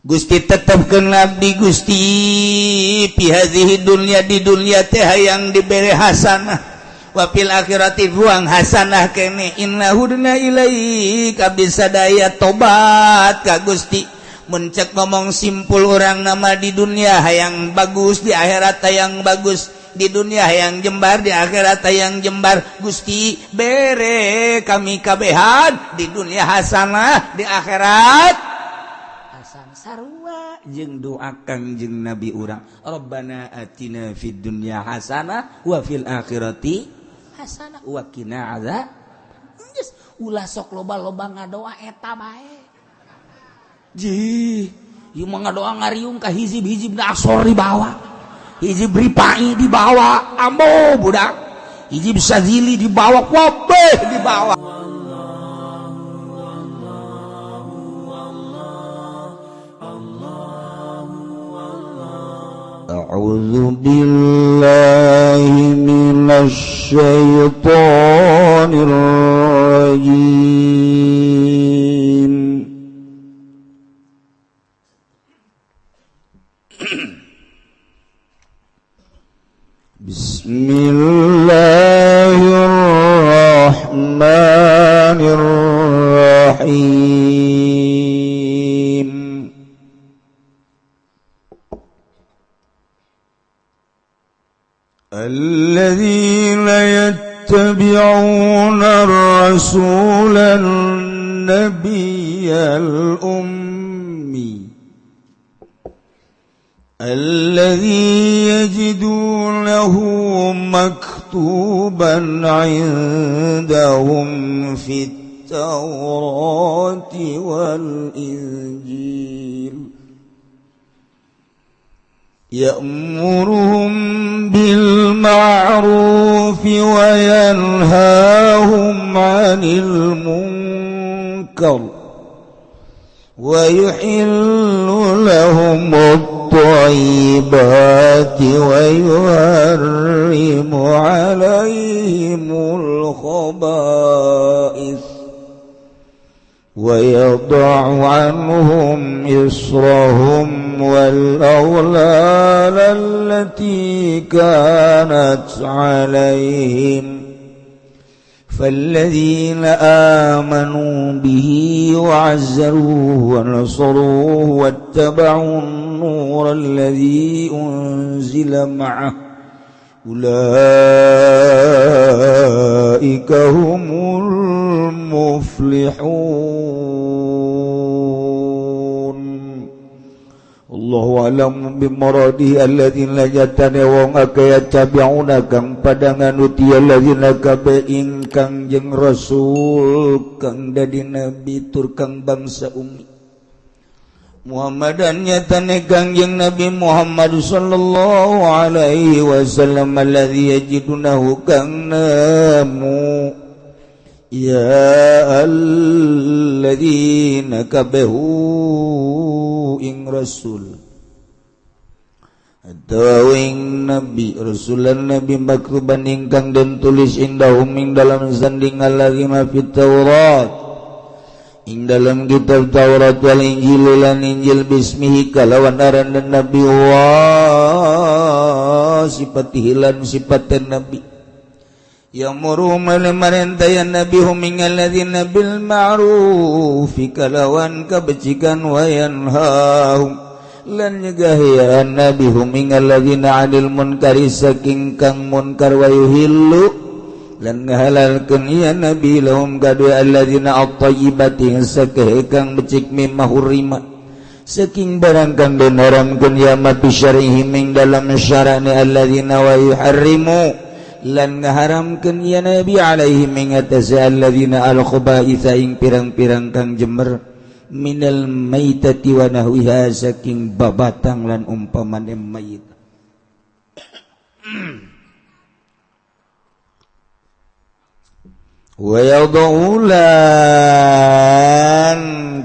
Gusti tetapkeun abdi Gusti fi hadhihi dunya di dunya teh hayang dibere hasanah wa fil akhirati ruang hasanah kene innahu duna ilaik abdi sadaya tobat ka Gusti mun cek ngomong simpul orang nama di dunia hayang bagus di akhirat hayang bagus di dunia hayang jembar di akhirat hayang jembar Gusti bere kami kabehan di dunia hasanah di akhirat hasanah sarua jeung doakan jeung nabi urang Rabbana atina fid dunya hasanah wa fil akhirati hasanah wa qina azab ulah sok loba-loba ngadoa eta bae ji ieu mah ngadoa ngariung ka hizib-hizib asor di bawah hizib ripai di bawah ambo budak hizib sazili di bawah wabeh di bawah A'udzu billahi minasy syaithanir rajim Bismillahirrahmanirrahim Alladzina yattabi'una ar-rasulan nabiyyal ummi الذي يجدونه مكتوبا عندهم في التوراة والإنجيل يأمرهم بالمعروف وينهاهم عن المنكر ويحل لهم الطيبات ويحرم عليهم الخبائث ويضع عنهم إصرهم والأغلال التي كانت عليهم فالذين آمنوا به وعزروه ونصروه واتبعوا النور الذي أنزل معه أولئك هم المفلحون Allahu a'lam bimaradihi alladzina jatane wong akeh tabi'una kang padangan uti alladzina kabe ingkang jeung rasul kang dadi nabi tur kang bangsa ummi Muhammadan nyatane kang jeung Nabi Muhammad sallallahu alaihi wasallam alladzi yajidunahu kang namu ya alladzina kabehu ing rasul atau ing nabi rasulan nabi maktuban ingkang den tulis indahum ing dalam sanding alladzina fit taurat ing dalam kitab Taurat wal Injil lan Injil bismihi kalawan aran nabi wa sifatihi lan sifaten nabi ya'muru marentayan nabi hum ing alladzina bil ma'ruf kalawan kabecikan wa yanhahum lan nyegahyan nabi hum ing alladzina 'anil munkari saking kang munkar wa yuhillu lan ngahalalkeun ya nabi lahum kadua alladzina at-thayyibati sakeh kang becik mimma hurima saking barang kang den haramkeun ya mati syar'ihim ing dalam syara'ne alladzina wa yuharrimu lan ngaharamkeun ya nabi alaihim ing atase alladzina al-khaba'itha ing pirang-pirang kang jemer minal maitati wa nahwiha saking babatang lan umpamane mayit wa yadaulan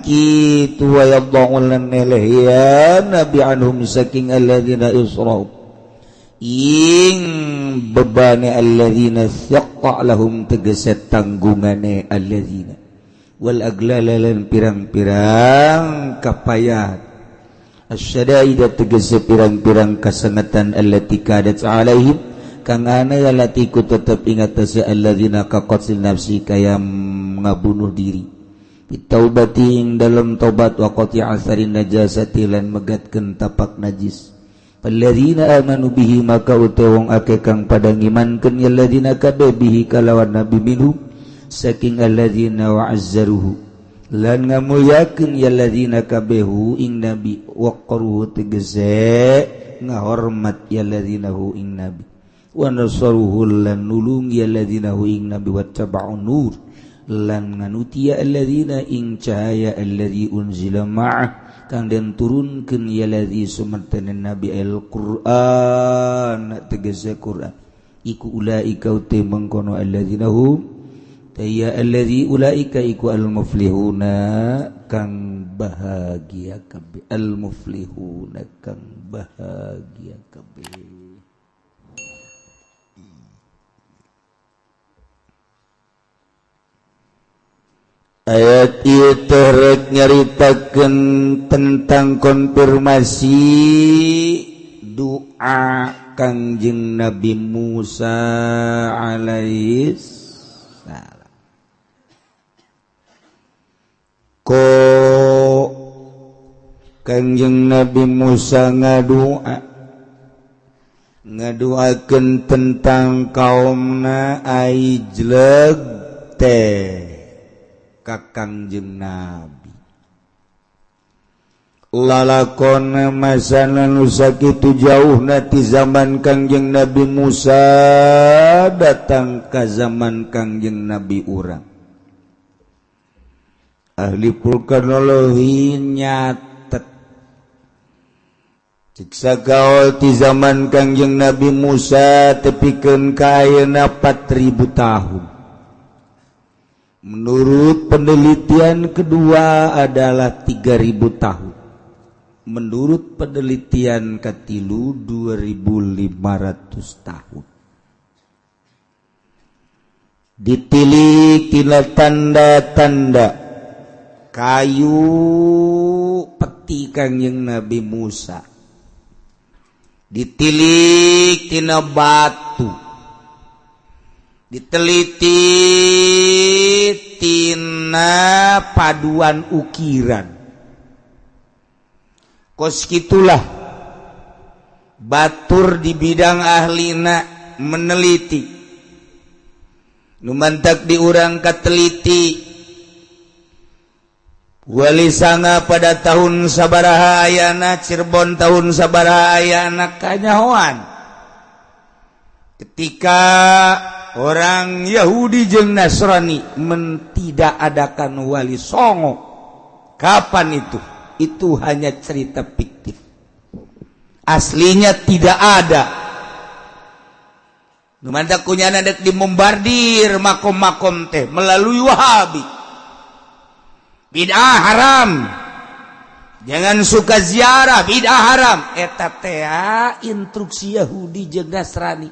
kitu wa yadaulan ya nabi anhum saking alladzina isra'u ing bebane alladzina syaqqa lahum tegeset tanggungane alladzina wal aglalalan pirang-pirang kapayat asyadaida tegese pirang-pirang kasengatan allati kadat alaihim kang ana latiku tetep ingat sa alladzina kaqatil nafsi kayam ngabunuh diri bitaubati ing dalam taubat wa qati'a asarin najasati lan megatkeun tapak najis alladzina amanu bihi maka utawong ake kang padang imankeun alladzina kabihi kalawan nabi minhum saking alladzina wa'azzaruhu lan ngamulyakeun yalladzina kabehu ing nabi waqaruhu tegese ngahormat yalladzina hu ing nabi wa nasaruhu lan nulung yalladzina hu ing nabi wattaba'un nur lan nganuti yalladzina ing cahaya alladzi unzila ma'ah kang den turunkeun yalladzi sumatana nabi al-Qur'an tegese Qur'an iku ulaika uti mengkono alladzina hum taya alladzi ulaika iku al-muflihuna kang bahagia kabeh al-muflihuna kang bahagia kabeh. Ayat ieu rek nyaritakeun tentang konfirmasi doa Kangjeng Nabi Musa alaihis ko Kangjeng Nabi Musa ngaduakeun tentang kaumna aijleg teh ka Kangjeng Nabi lalakona masana nu sakitu jauhna ti zaman Kangjeng Nabi Musa datang ka zaman Kangjeng Nabi urang ahli vulkanologi nyatet siksa gaul ti zaman Kangjeng Nabi Musa tepikeun ka ayeuna 4000 tahun. Menurut penelitian kedua adalah 3000 tahun. Menurut penelitian ketilu 2500 tahun. Ditilik tina tanda-tanda kayu peti Kangjeng Nabi Musa, ditilik tina batu, diteliti tina paduan ukiran. Kos kitulah batur di bidang ahlina meneliti numantak diurang kateliti wali sanga pada tahun sabaraha ayana Cirebon tahun sabaraha ayana kanyahoan ketika orang Yahudi jeung Nasrani tidak adakan wali songo. Kapan itu? Itu hanya cerita fiktif. Aslinya tidak ada. Numandak kunyana dek dimombardir makom-makom teh melalui Wahabi. Bid'ah haram. Jangan suka ziarah, bid'ah haram. Eta teh instruksi Yahudi jeung Nasrani.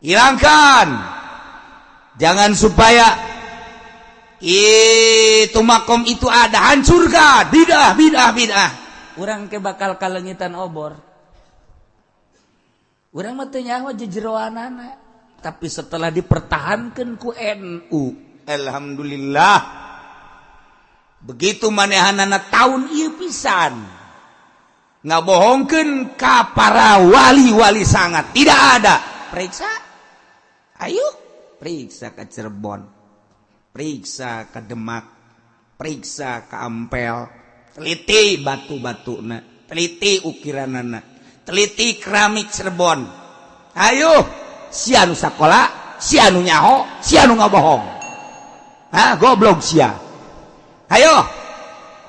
Hilangkan, jangan supaya itu makom itu ada, hancurkan, bid'ah. Urang ke bakal kalengitan obor. Urang mah teu nyaho jejeroanana, tapi setelah dipertahankan ku NU, alhamdulillah. Begitu manehanana tahun ieu pisan. Ngabohongkeun ka para wali-wali sangat, tidak ada. Periksa. Ayo, periksa ke Cirebon, periksa ke Demak, periksa ke Ampel, teliti batu-batuna, teliti ukiranana, teliti keramik Cirebon. Ayo, si anu sakola, si anu nyaho, si anu ngabohong. Goblok sia. Ayo,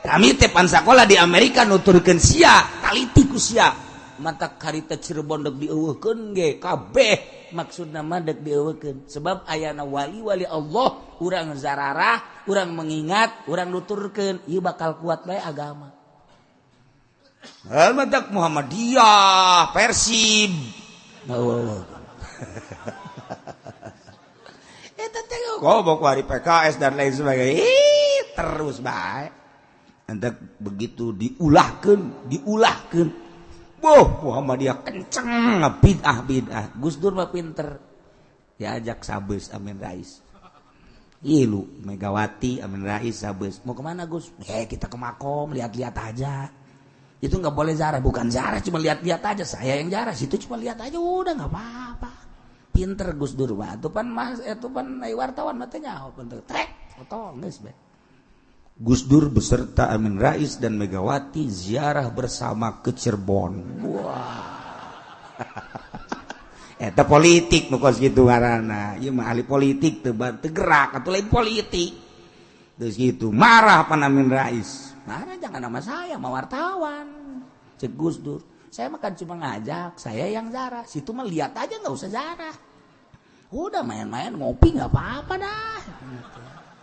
kami tepan sakola di Amerika nuturkeun sia, taliti ku sia. Mata karita Cirebon dek dieuweukeun ge kabeh maksudna mah dek dieuweukeun sebab ayana wali-wali Allah urang zararah urang mengingat urang nuturkeun ieu bakal kuat bae agama matak Muhammadiyah Persib eta teh gobok wari PKS dan lain sebagainya terus bae hendak begitu diulahkan Muhammadiyah kenceng bid'ah Gus Dur mah pinter diajak sabes Amin Rais ilu Megawati Amin Rais sabes mau kemana Gus kita ke makom lihat-lihat aja itu nggak boleh ziarah bukan ziarah cuma lihat-lihat aja saya yang ziarah situ cuma lihat aja udah nggak apa-apa pinter Gus Dur mah itu pan wartawan matanya pinter trek foto geus be Gus Dur beserta Amin Rais dan Megawati ziarah bersama ke Cirebon. Wah. Eta politik nu kos kitu ngaranna. Ieu mah ahli politik teu gerak atuh lain politik. Terus gitu marah pan Amin Rais. Marah jangan nama saya, mah wartawan. Cek Gus Dur. Saya mah kan cuma ngajak, saya yang ziarah. Situ mah lihat aja enggak usah ziarah. Udah main-main ngopi enggak apa-apa dah.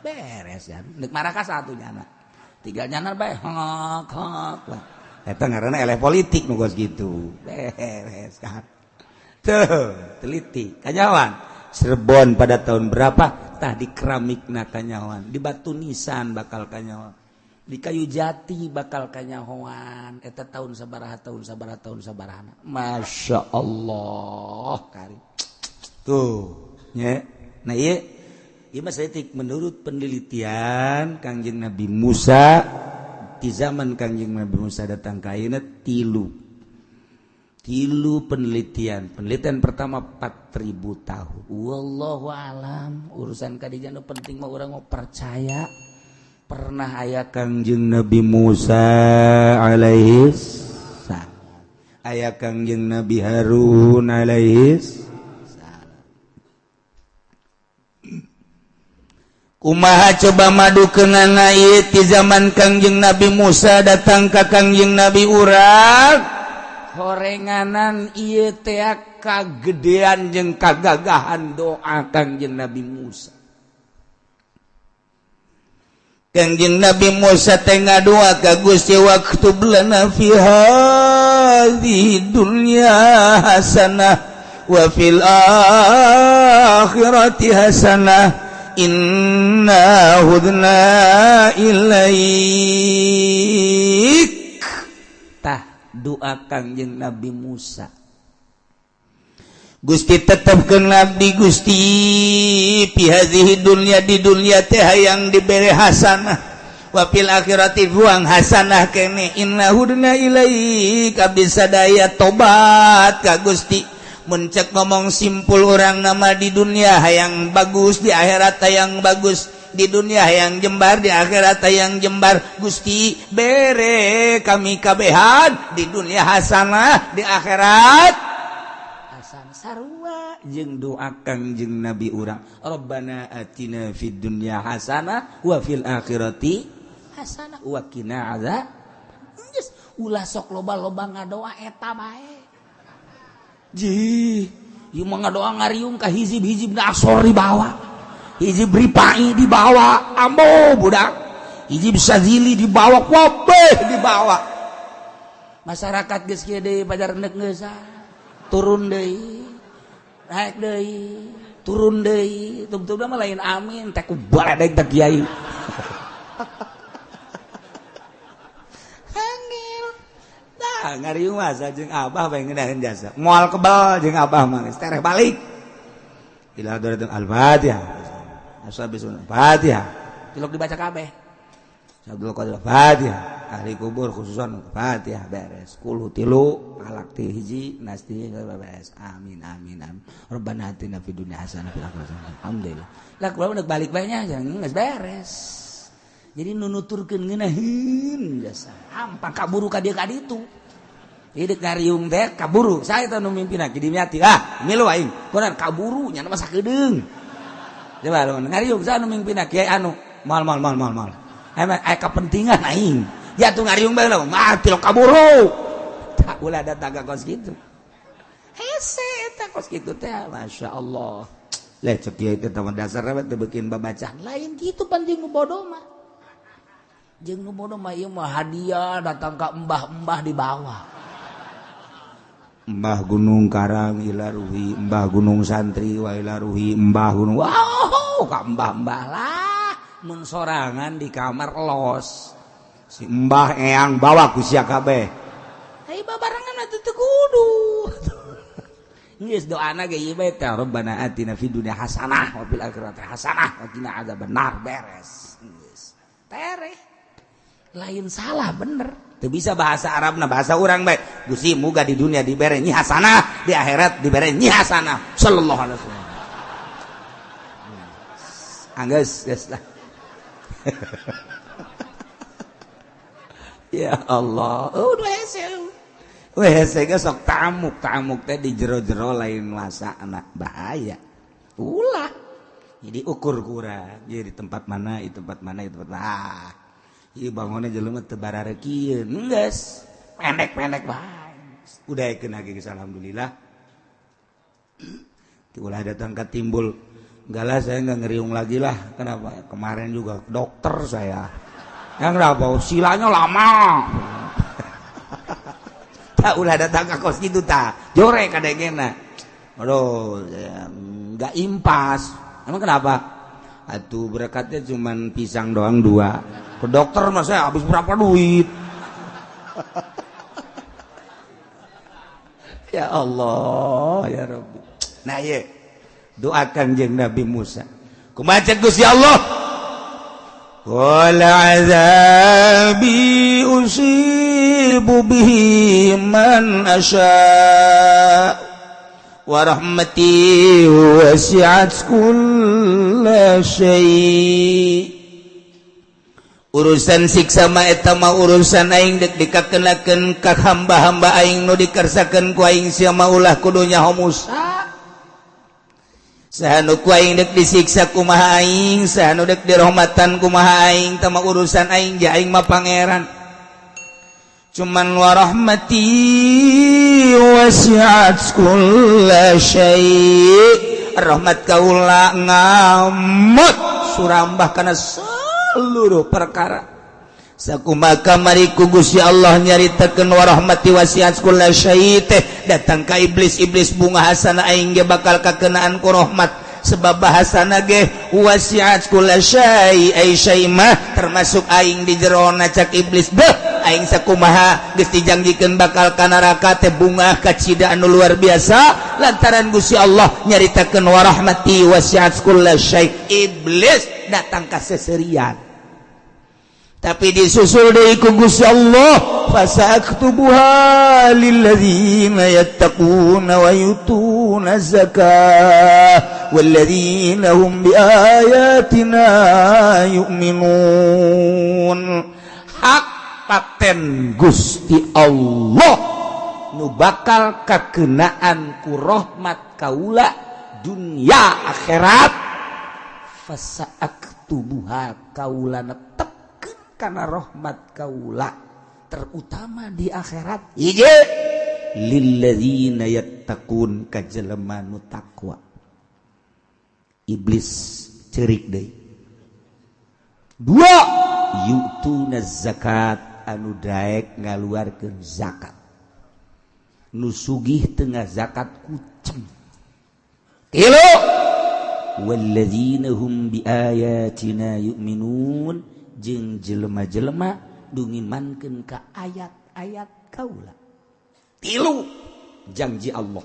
Beres ya nek marah ka satunya anak tiga nyana bae hok lah eta ngaranna eleh politik nu geus gitu beres kan tuh teliti kanyawan Cirebon pada tahun berapa tah di keramikna kanyawan di batu nisan bakal kanyawan di kayu jati bakal kanyawan eta tahun sabaraha Masya Allah kari tuh nya nah ieu menurut penelitian Kangjeng Nabi Musa di zaman Kangjeng Nabi Musa datang ka ayeuna tilu penelitian pertama 4.000 tahun wallahu alam urusan kadinya nu penting mah urang mau percaya pernah aya Kangjeng Nabi Musa alaihi salam aya Kangjeng Nabi Harun alaihi kumaha coba madu kenana ieu ti zaman Kangjeng Nabi Musa datang ka Kangjeng Nabi urang horenganan ieu teh kagedean jeung kagagahan doa Kangjeng Nabi Musa Kangjeng Nabi Musa teh ngadoa ka Gusti waktub lana fi hadhihi dunya hasanah wa fil akhirati hasanah inna hudna ilaik tah doa Kangjeng Nabi Musa Gusti tetepkeun abdi Gusti fi hadhihi dunya di dunya teh hayang dibere hasanah wa fil akhirati buang hasanah kene inna hudna ilaik abdi sadaya tobat ka Gusti mencek ngomong simpul orang nama di dunia hayang bagus di akhirat hayang bagus di dunia hayang jembar di akhirat hayang jembar Gusti bere kami kabehan di dunia hasanah di akhirat hasanah sarua jeung doa Kangjeng Nabi urang Rabbana atina fid dunya hasanah wa fil akhirati hasanah wa qina adzab ulah sok loba-loba ngadoa eta bae ieu mah ngadoa ngariung ka hizib-hizib Nasor dibawa hizib Ripai dibawa ambo budak hizib Sazili dibawa kabeh dibawa masyarakat geus kieu deui pajar neuk geus turun deui naik deui turun deui tub-tubna mah lain amin teh ku baledeg teh kiai ngariung masa jeung abah bae ngeudaheun jasa moal kebal jeung abah mah geus tereh balik ila hadratul al-fatihah ashabisun fatihah tilok dibaca kabeh sabdul qadir fatihah ahli kubur khususan fatihah beres 10 tilu alak ti hiji nasti beres amin amin amin rabbana atina fid dunya hasanah fil akhirati hasanah alhamdulillah lah kumaha deuk balik bae nya geus beres jadi nunuturkeun ngeunaheun jasa hampa kaburu ka dieu ka ditu hidup ngariung teh kaburu saya teh nu mimpina kidim yati milu aing kunaon kaburu nya masa kedeung coba lu ngariung saya nu mimpina kiai anu mal emang kepentingan aing ya tuh ngariung bae lah mati lo kaburu tak ulah ada tangga kos gitu hese eta kos gitu teh masyaallah leh cek kiai teh teman dasar teh bikin babacaan lain gitu penting nu bodoh mah jeung nu bodoh mah ieu mah hadiah datang ka embah-embah di bawah Mbah Gunung Karang ilaruhi Mbah Gunung Santri wa ilaruhi Mbah Gunung wow ka mbah-mbah lah mun sorangan di kamar los si mbah eyang bawa ku sia kabeh ai babarengan atuh teu kudu geus doana ge ieu bae teh rabbana atina fid dunya hasanah wa fil akhirati hasanah wa qina adzabannar beres geus tereh lain salah bener teu bisa bahasa Arabna bahasa urang bae Gusti muga di dunia dibere nyi hasanah di akhirat dibere nyi hasanah sallallahu alaihi wasallam anggeus geus lah ya Allah WC ge sok tamuk teh di jero-jero lain wasana bahaya ulah jadi ukur kurang jadi tempat mana itu tempat mana itu tempat mana ieu bangunna jelema teu barareukieun geus pendek-pendek bae udahekeun hage geus alhamdulillah ulah datang ke timbul enggak lah saya enggak ngeriung lagi lah kenapa kemarin juga ke dokter saya yang kenapa silanya lama tak ulah datang ke kos gitu tak jore kadengena aduh enggak impas emang kenapa atuh berkatnya cuman pisang doang 2 ke dokter mah saya habis berapa duit ya Allah ya Rabbi nah ye doakan jeung Nabi Musa kumaha cek Gusti Allah wala azabi usibu bihi man asya wa rahmati wasi'at kulla syai urusan siksa mah eta mah urusan aing dek dikakenakeun ka hamba-hamba aing nu dikersakeun ku aing sia mah ulah kudu nyaho Musa sahanu ku aing dek disiksa kumaha aing sahanu dek dirahmatan kumaha aing tah mah urusan aing ja aing mah pangeran cuman wa rahmati wasi'at kulla syai rahmat kaula ngamot surambah kana seluruh perkara sakumaha kamari ku Gusti Allah nyaritakeun wa rahmati wasi'at kulla syai teh datang ka iblis bunga hasana aing ge bakal kakenaan ku rahmat sebab bahasana ge wasi'at kulla syai ai syai mah termasuk aing di jerona cak iblis deh aing sakumaha geus dijanjikeun bakal ka neraka teh bunga kacida anu luar biasa lantaran Gusti Allah nyaritakeun wa rahmati wasi'at kulla syai iblis datang ka seserian tapi disusul deui ku Gusti Allah fasaktubuha lilladzina yattaquna wa yutuna zakah walladzina hum biayatina yu'minun hak paten Gusti Allah nu bakal kakenaan ku rahmat kaula dunya akhirat fasaktubuha kaula netep karena rahmat kaula terutama di akhirat hiji lilladzina yattaqun ka jelema nu takwa iblis ceurik deui 2 yutuna zakat anu daek ngaluarkeun zakat nu sugih teu ngazakat kucing 3 walladzina hum biayatina yu'minun jeung jelema-jelema dungimankeun ka ayat-ayat kaula 3 janji Allah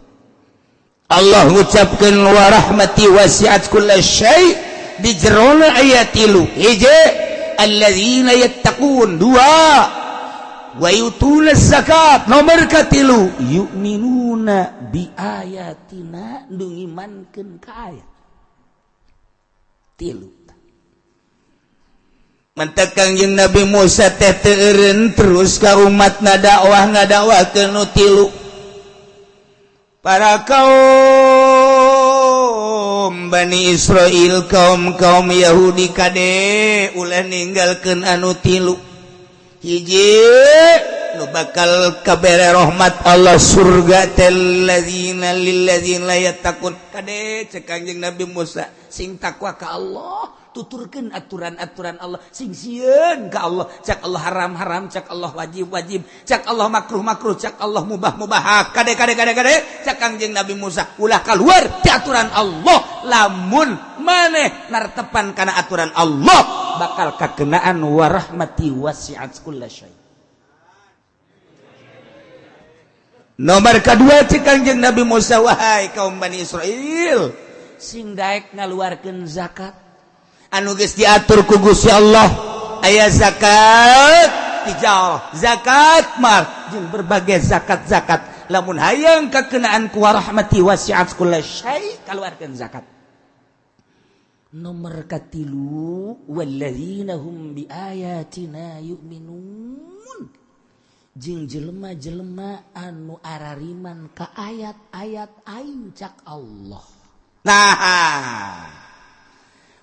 ngucapkeun wa rahmati wasi'at kulla syai di jerona ayat 3 hiji alladzina yattaqun 2 wa yutuna zakat nomor ka 3 yu'minuna bi ayatina dungimankeun ka ayat 3 mentekang jeung Nabi Musa teh teu eureun terus ka umatna dakwah ngadakwakeun nu 3 para kaum Bani Israil kaum Yahudi kade ulah ninggalkeun anu 3 hiji nu bakal kabere rahmat Allah surga tel lilladzina yattaqun kade cek kanjeng Nabi Musa sing takwa ka Allah tuturkeun aturan-aturan Allah sing sieun ka Allah cak Allah haram-haram cak Allah wajib-wajib cak Allah makruh-makruh cak Allah mubah-mubah kade cak kanjeng Nabi Musa ulah kaluar ti aturan Allah lamun maneh nartepan kana aturan Allah bakal kakenaan warahmati wasi'at kullasyai. Nomor kedua cik Kangjeng Nabi Musa, wahai kaum Bani Israil sing daek ngaluarkeun zakat anu geus diatur ku Gusti Allah, aya zakat tijal, zakat mal jeung berbagai zakat-zakat. Lamun hayang kakenaan ku warahmati wasi'at kullasyai kaluarkeun zakat. Nomor katilu walladzina hum biayatina yu'minun, jeung jelema-jelema anu arariman ka ayat-ayat aing cak Allah. Nah,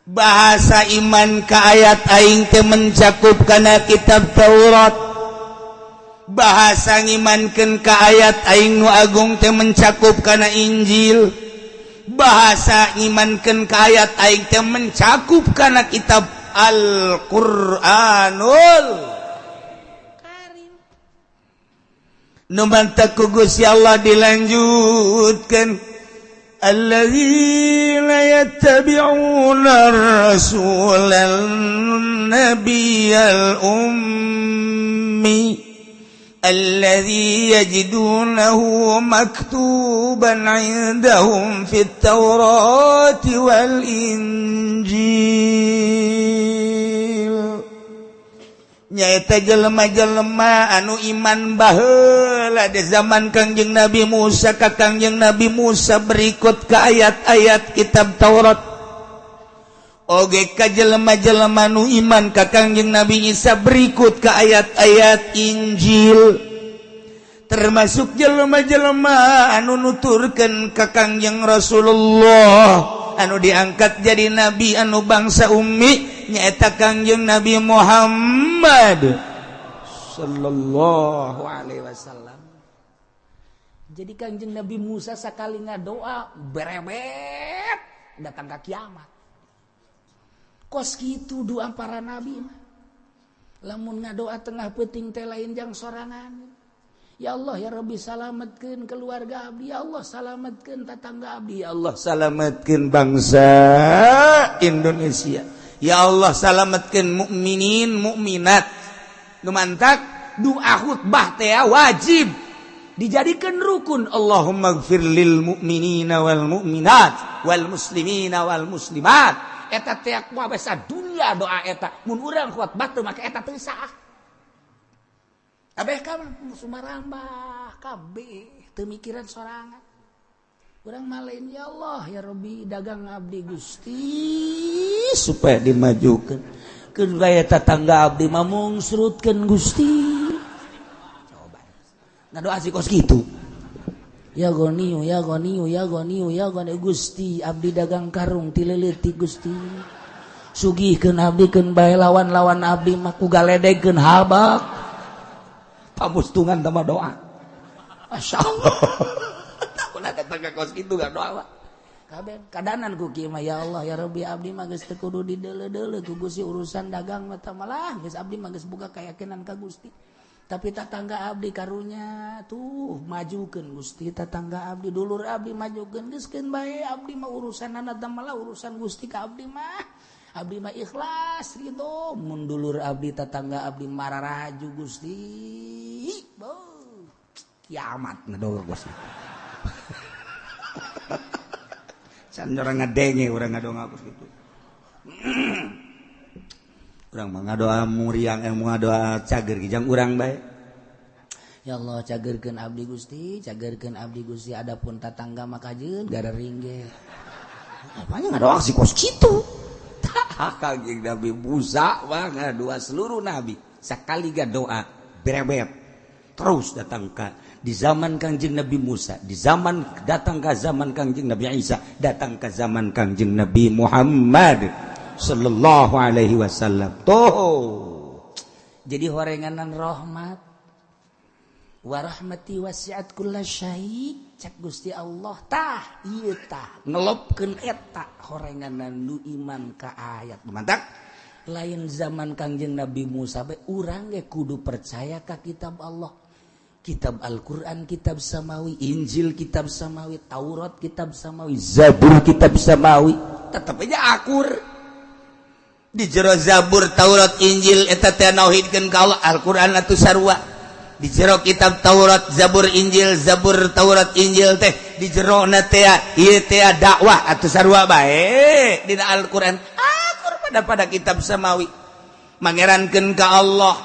bahasa iman ka ayat aing teh mencakup kana kitab Taurat. Bahasa ngimankeun ka ayat aing nu agung teh mencakup kana Injil. Bahasa ngimankeun ka ayat aing teh mencakup kana kitab Al-Qur'anul Numantak ku Gusti Allah dilanjutkan, alladzina yattabi'una ar-rasulal nabiyyal ummi alladzi yajidunahu maktuban 'indahum fit tawrati wal injil. Nyaeta jelema-jelema anu iman baheula di zaman Kangjeng Nabi Musa ka Kangjeng Nabi Musa berikut ka ayat-ayat kitab Taurat. Oge ka jelema-jelema anu iman ka Kangjeng Nabi Isa berikut ka ayat-ayat Injil. Termasuk jelema-jelema anu nuturkeun ka Kangjeng Rasulullah anu diangkat jadi nabi anu bangsa ummi, nyaeta Kangjeng Nabi Muhammad sallallahu alaihi wasallam. Jadi Kangjeng Nabi Musa sakali ngadoa berebet datang ke kiamat. Kos kitu doa para nabi mah. Lamun ngadoa tengah peuting teh lain jang sorangan. Ya Allah ya Rabbi salametkeun keluarga abdi, ya Allah salametkeun tetangga abdi, ya Allah salametkeun bangsa Indonesia, ya Allah salametkeun mukminin mukminat. Numantak doa khutbah teh wajib dijadikan rukun. Allahumma ighfir lil mu'minina wal mu'minat wal muslimina wal muslimat. Eta teh kumaha basa dunia doa eta, mun urang khutbah teu make eta teu sah. Abeh kamu sumarambah kabeh teu mikiran sorangan. Urang malain ya Allah ya Rabbi dagang abdi Gusti supaya dimajukeun. Keun gaya tetangga abdi mah mungsrutkeun Gusti. Coba. Ngadoa si kos kitu. Ya goniu ya goniu ya goniu ya goniu Gusti abdi dagang karung ti leuleutik Gusti. Sugihkeun abdi keun bae lawan-lawan abdi mah ku galedegkeun habak. Pamustungan sama doa. Masya Allah. Tak pernah tetangga kos itu gak doa. Kabeh kadanan ku kieu mah ya Allah ya Rabbi abdi mah geus teu kudu dideuleu-deuleu ku Gusti urusan dagang mah tah malah geus abdi mah geus boga kayakinan ka Gusti. Tapi tetangga abdi karunya tuh majukeun Gusti tetangga abdi dulur abdi majukeun geuskeun bae abdi mah urusanna tah malah urusan Gusti ka abdi mah. Abdi mah ikhlas ridho, mun dulur abdi tetangga abdi mararaju Gusti. Boh, kiamat ngadoa Gusti. Can orang ngadenge urang ngadoa kitu. Urang mah ngadoa muriang ngadoa cager kijang urang bae. Ya Allah cagerkeun abdi Gusti, cagerkeun abdi Gusti adapun tetangga mah kajeun garering ge. Apanya ngadoa si kos kitu? Kangjeng Nabi Musa mah ngadoa seluruh nabi sakali gadoa berebet terus datang ka di zaman Kangjeng Nabi Musa, di zaman datang ke zaman Kangjeng Nabi Isa, datang ke zaman Kangjeng Nabi Muhammad sallallahu alaihi wasallam. Tuh jadi horenganan rahmat warahmati wasi'at kullasyai cak Gusti Allah tah ieu tah ngelopkeun eta horenganan nu iman ka ayat. Mantap. Lain zaman Kangjeng Nabi Musa be urang ge kudu percaya ka kitab Allah. Kitab Al-Qur'an kitab samawi, Injil kitab samawi, Taurat kitab samawi, Zabur kitab samawi, tetep aja akur. di jero Zabur Taurat Injil eta teh nauhidkeun ka Allah Al-Qur'an atuh sarua di jero kitab Taurat Zabur Injil Zabur Taurat Injil teh di jero na teh ieu teh dakwah atuh sarua bae dina Al-Qur'an pada kitab samawi mangerankeun ka Allah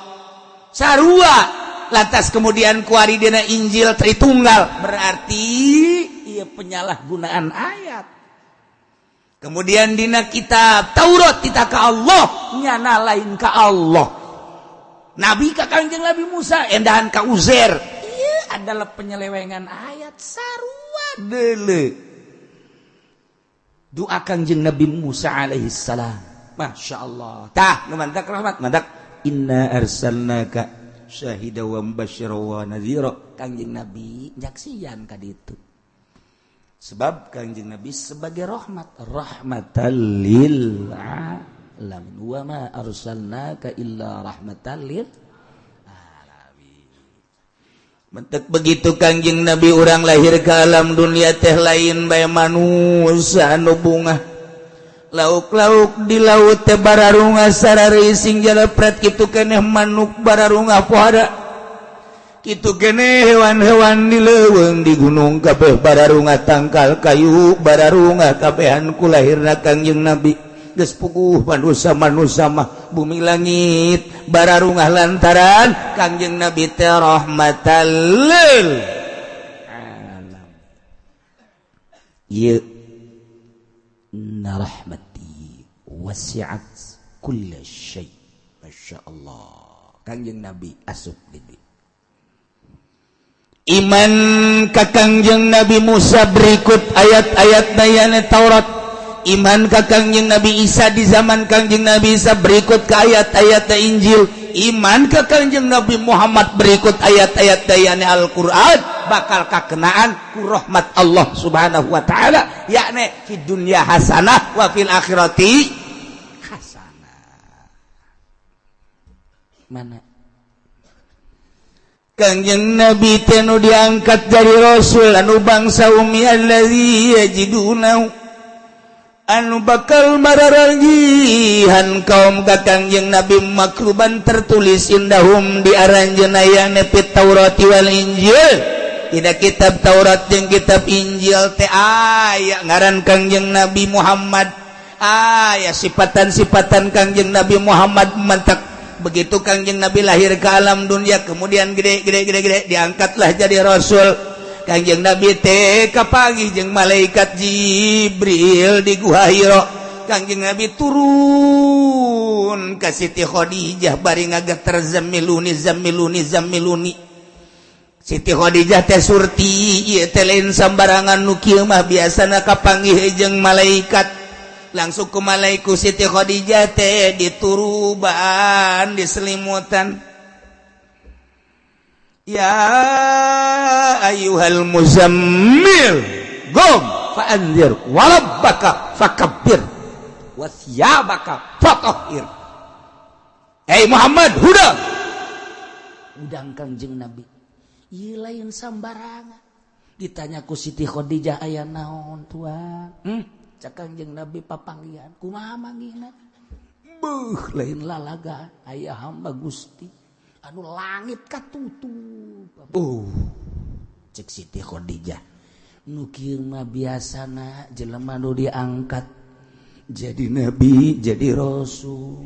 sarua lantas kemudian kuari dina Injil Tritunggal berarti ieu penyalahgunaan ayat. Kemudian dina kitab Taurat kita ka Allah nyana lain ka Allah. Nabi ka Kangjeng Nabi Musa endahan ka Uzair. Ieu adalah penyelewengan ayat sarua deuleu. Doa Kangjeng Nabi Musa alaihi salam. Masya Allah. Tah nu mantak rahmat mantak inna arsalnaka syahida wa mubasysira wa nadhira. Kangjeng Nabi nyaksian ka ditu. Sebab Kangjeng Nabi sebagai rahmatan lil alamin. Wa ma arsalnaka illa rahmatan lil alamin. Mentek begitu Kangjeng Nabi urang lahir ke alam dunia teh lain bae manusia anu bungah. Lauk-lauk di laut teh bararunga sarari sing jalepret kitu keneh manuk bararunga pohara. Kitu keneh hewan-hewan di leuweung di gunung kabeh bararunga tangkal kayu bararunga kabehan ku lahirna Kangjeng Nabi geus puguh manusia mah bumi langit bararunga lantaran Kangjeng Nabi teh rahmatan lil alam. Ieu inna rahmati wasi'at kulla syai. Masya Allah. Kangjeng Nabi asup gede. Iman ka Kangjeng Nabi Musa berikut ayat-ayat dayana Taurat. Iman ka Kangjeng Nabi Isa di zaman Kangjeng Nabi Isa berikut ke ayat-ayat Injil. Iman ka Kangjeng Nabi Muhammad berikut ayat-ayat dayana Al-Qur'an bakal kakenaan ku rahmat Allah Subhanahu wa taala yakni fi dunya hasanah wa fil akhirati hasanah. Mana Kangjeng Nabi teh nu diangkat dari rasul anu bangsa umi allazi yajidunahu anu bakal mararagihan kaum ka Kangjeng Nabi makruban tertulis indahum di aranjeunna yana fit Taurati wal Injil. Dina kitab Taurat jeung kitab Injil teh aya ngaran Kangjeng Nabi Muhammad, aya sifatan-sifatan Kangjeng Nabi Muhammad mantak. Begitu Kangjeng Nabi lahir ke alam dunia kemudian gede diangkatlah jadi rasul. Kangjeng Nabi teh kapanggih jeung malaikat Jibril di Gua Hira. Kangjeng Nabi turun ka Siti Khadijah bari ngageter zamiluni. Siti Khadijah teh surti ieu teh lain sambarangan nu kieu mah biasana kapanggih jeung malaikat. Langsung ke malaiku Siti Khadijah teh dituruban diselimutan. Ya ayyuhal muzammil qum fa'anzir wa rabbaka fakabbir wa thiyabaka fatahhir. Hei Muhammad huda. Udang Kangjeng Nabi ieu lain sambarangan. Ditanya ku Siti Khadijah aya naon tuan? Cak Kangjeng Nabi papanggihan kumaha manggihna? Beuh lain lalaga aya hamba Gusti anu langit katutup. Cek Siti Khadijah nu kieu mah biasana jelema nu diangkat jadi nabi jadi rasul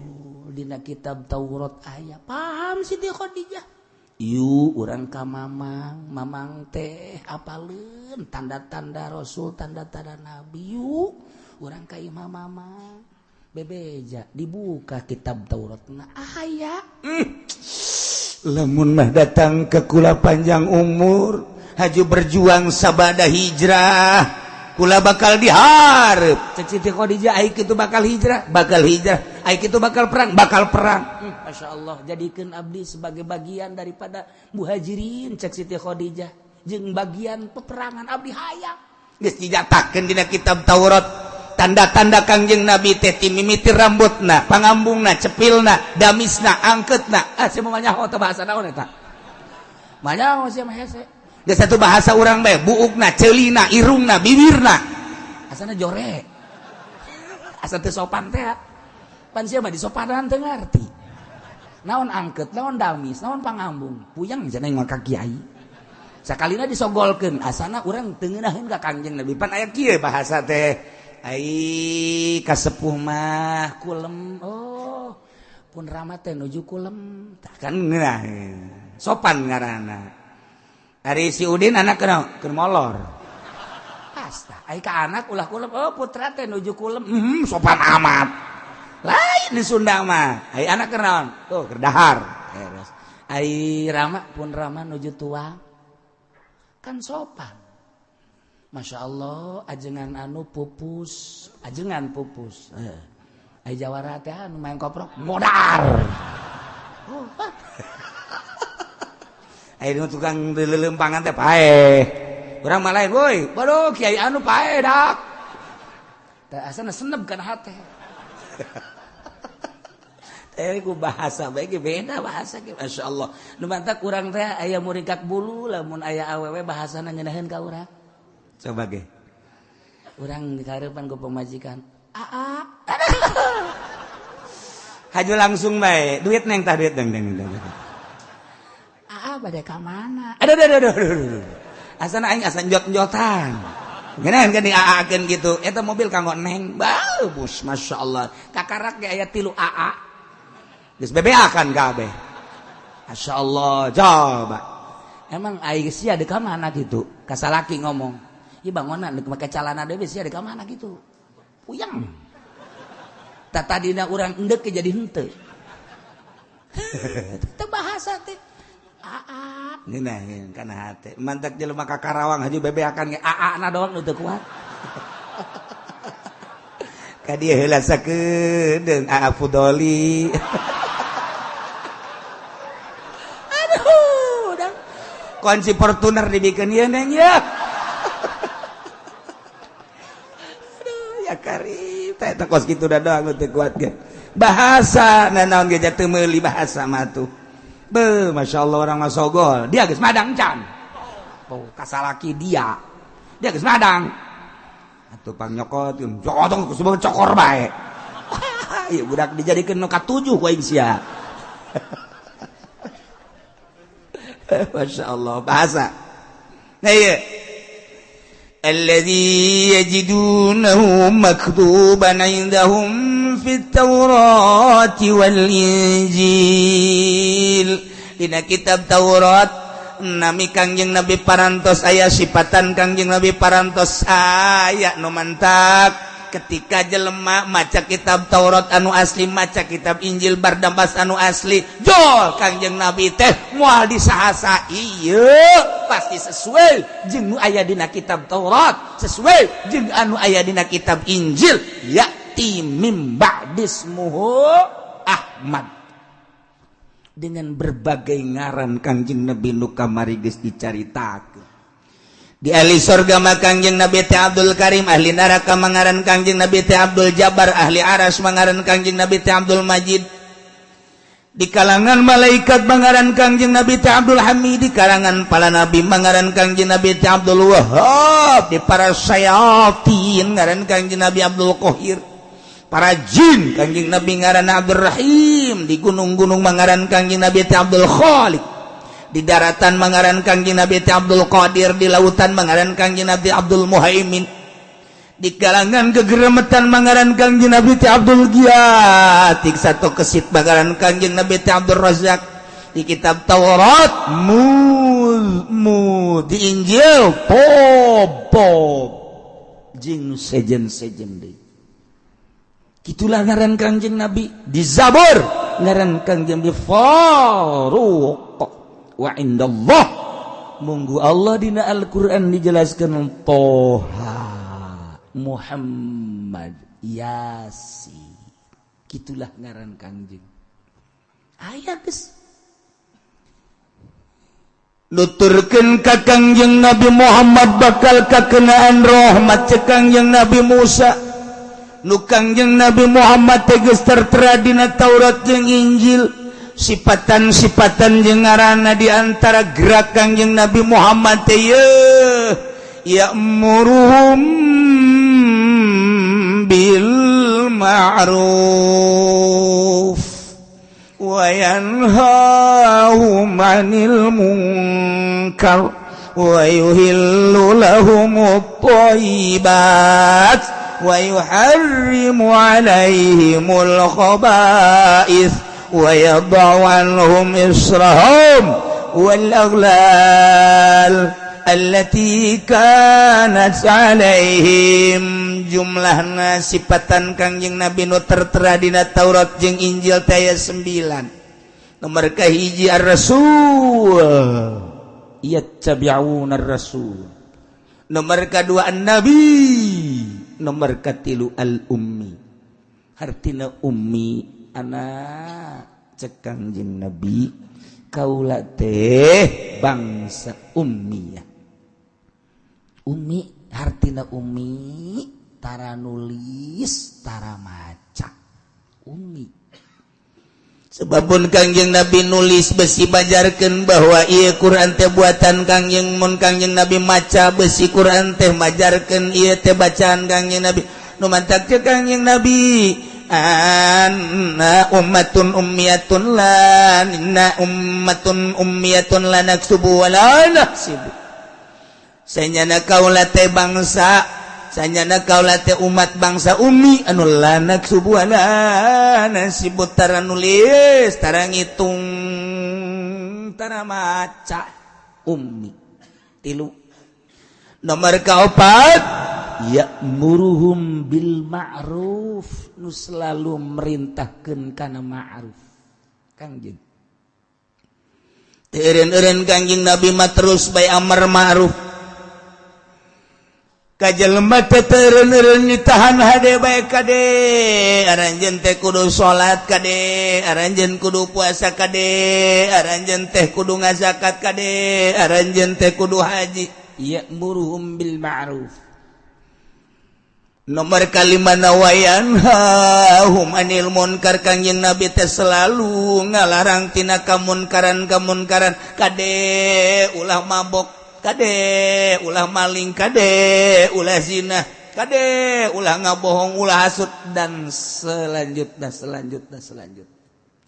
dina kitab Taurat aya. Paham Siti Khadijah? Ieu urang ka mamang teh apaleun tanda-tanda rasul tanda-tanda nabi. Yuk urang ka imam mama bebeja dibuka kitab Taurat aya. Lamun mah datang ke kula panjang umur haju berjuang sabada hijrah kula bakal dihareup. Cek Siti Khadijah ai kitu bakal hijrah ai kitu bakal perang. Masya Allah jadikeun abdi sebagai bagian daripada muhajirin cek Siti Khadijah jeung bagian peperangan abdi hayang geus dijatakeun dina kitab Taurat tanda-tanda Kangjeng Nabi teh ti mimiti rambutna pangambungna cepilna damisna angkeutna sia mah nyaho teh bahasa naon eta manyaho sia mah hese geus satu bahasa urang bae buukna ceulina irungna bibirna asana jore asa teu sopan teh pan sia mah di sopanan teu ngarti naon angkeut naon damis naon pangambung puyang cenah mah ka kiai sakalina disogolkeun asana urang teu ngeunaheun ka Kangjeng Nabi pan aya kieu bahasa teh ai kasepuh mah kulem oh pun rama teh nuju kulem kan ngeunaheun sopan ngaranna ari si Udin anak keur molor asta ai ka anak ulah kulem oh putra teh nuju kulem sopan amat lain di Sunda mah ai anak keur naon tuh keur dahar ai rama pun rama nuju tua kan sopan Masya Allah ajengan anu pupus ajengan pupus ai jawara teh anu main koprok modar ai nu tukang leuleumpangan teh paeh urang mah lain woi baru kiai anu paeh dak teh asana senep kana hate teh ku bahasa bae ge beda bahasa ge masyaallah nu mantak urang teh aya muringkak bulu lamun aya awewe bahasana ngeunaheun ka urang coba ge urang dikareupan ku pemajikan aa haju langsung bae duit neng tah duit deng aa bade ka mana aduh asana aing asa njot-njotan ngeunaheun kan diaakeun kitu eta mobil kanggo neng bagus masyaallah kakarak ge aya 3 aa geus bebeakan kabeh. Masyaallah, coba. Emang aing sia di ka mana gitu? Ka salaki ngomong. Ieu bangunan deuk make calana deui sia di ka mana gitu. Puyang. Tatadina urang endek ke jadi henteu. Teu bahasa teh. Aa. Ngeunaheun kana hate. Mantak jelema ka Karawang haju bebeakan ge aa-na doang nu teu kuat. Ka dieu heula sakeun deung Aa Fudoli. Kunci Fortuner dibikin ya neng ya aduh ya karib tak kos gitu dah doang teu kuat ge bahasa nanaon ge teu meuli bahasa mah tuh be masyaallah orang mah sogol dia geus madang can oh kasalaki dia geus madang atuh pang nyokot jotong kusubah cokor bae ieu budak dijadikeun nu ka-7 ku aing sia Masya Allah bahasa nah iya alladzi yajidunahu maktuban indahum fit Taurati wal Injil dina kitab Taurat nami Kangjeng Nabi parantos aya sifatan Kangjeng Nabi parantos aya nu mantak ketika jelema maca kitab Taurat anu asli maca kitab Injil bardambas anu asli jol Kangjeng Nabi teh moal disahasa ieu pasti sesuai jeung nu aya dina kitab Taurat sesuai jeung anu aya dina kitab Injil ya'ti mim ba'dismuhu Ahmad dengan berbagai ngaran Kangjeng Nabi nu kamari geus dicaritakeun di ahli surga mah Kangjeng Nabi teh Abdul Karim, ahli neraka mangaran Kangjeng Nabi teh Abdul Jabbar, ahli aras mangaran Kangjeng Nabi teh Abdul Majid. Di kalangan malaikat mangaran Kangjeng Nabi teh Abdul Hamid, di kalangan para nabi mangaran Kangjeng Nabi teh Abdul Wahhab, di para syayatin ngaran Kangjeng Nabi Abdul Qahir. Para jin Kangjeng Nabi ngaran Abdul Rahim, di gunung-gunung mangaran Kangjeng Nabi teh Abdul Khaliq. Di daratan mangaran Kangjeng Nabi Abdul Qadir, di lautan mangaran Kangjeng Nabi Abdul Muhaimin, di kalangan kegeremetan mangaran Kangjeng Nabi Abdul Giyat, di satu kesit mangaran Kangjeng Nabi Abdul Razak, di kitab Taurat di Injil pop jing sejen deui. Kitulah ngaran Kangjeng Nabi. Di Zabur ngaran Kangjeng Nabi Faruq. Wa indallah munggu Allah dina Al-Qur'an dijelaskan Toha Muhammad Yasin kitulah ngaran Kangjeng aya geus nuturkeun ka Kangjeng Nabi Muhammad bakal kakenaan rahmat cek Kangjeng Nabi Musa nu Kangjeng Nabi Muhammad teh geus tertera dina Taurat jeung Injil sifatan-sifatan jeung ngaranna di antara gerak Kangjeng Nabi Muhammad teh ya'muruhum bil ma'ruf wa yanhahum 'anil munkar wa yuhillu lahumut thayyibat wa yuharrimu 'alaihimul khaba'ith wa yad'u 'anhum israhum wal aghlal allati kanat 'alaihim. Jumlahna sifatan Kangjeng Nabi nu tertera dina Taurat jeung Injil teh 9. Nomor kahiji ar-rasul yattabi'una ar-rasul. Nomor kadua an-nabi. Nomor katilu al-ummi. Hartina ummi anak cek Kangjeng Nabi kaula teh bangsa ummiyah. Ummi hartina ummi tara nulis tara maca ummi. Sebabun Kangjeng Nabi nulis besi bajarkeun bahwa ieu Quran teh buatan Kangjeng, mun Kangjeng Nabi maca besi Quran teh majarkeun ieu teh bacaan Kangjeng Nabi. Nu mantak teh Kangjeng Nabi anna ummatun ummiyatun la inna ummatun ummiyatun la naksubu wa la nahsibu. Sanyana kaula teh bangsa, sanyana kaula teh umat bangsa ummi anu la naksubu wa la nahsibu, tara nulis tara ngitung tara maca ummi. 3. Nomor kaopat ya'muruhum bil ma'ruf, nu selalu merintahkeun kana ma'ruf. Kangjeng eureun-eureun Kangjeng Nabi mah terus bae amar ma'ruf. Kajelema teh eureun-eureun nitahan hade bae kade, aranjeun teh kudu salat kade, aranjeun kudu puasa kade, aranjeun teh kudu ngazakat kade, aranjeun teh kudu haji. Ya'muruhum bil ma'ruf. Nomor kalimana wa yanhahum 'anil munkar. Kangjeng Nabi teh selalu ngalarang tina kamunkaran-kamunkaran. Kade ulah mabok, kade ulah maling, kade ulah zina, kade ulah ngabohong, ulah hasud, dan selanjutnya.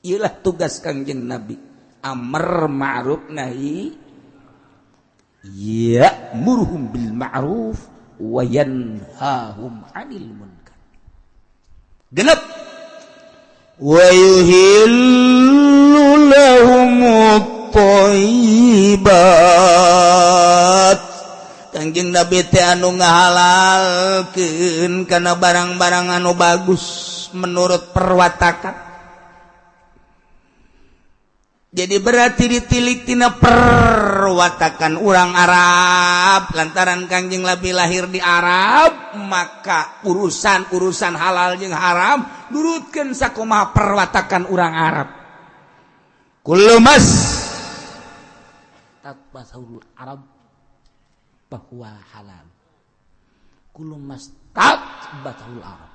Iyalah tugas Kangjeng Nabi, amar ma'ruf nahi ya'muruhum bil ma'ruf wa yanhahum 'anil munkar. 6. Wa yuhillu lahumut thayyibat. Kangjeng Nabi teh anu ngahalalkeun kana barang-barang anu bagus menurut perwatakan. Jadi berarti ditilik tina perwatakan urang Arab, lantaran Kangjeng Nabi lahir di Arab, maka urusan halal jeung haram nurutkeun sakumaha perwatakan urang Arab. Kullu mas tatbasahul Arab bahwa halal. Kullu mas tatbasahul Arab.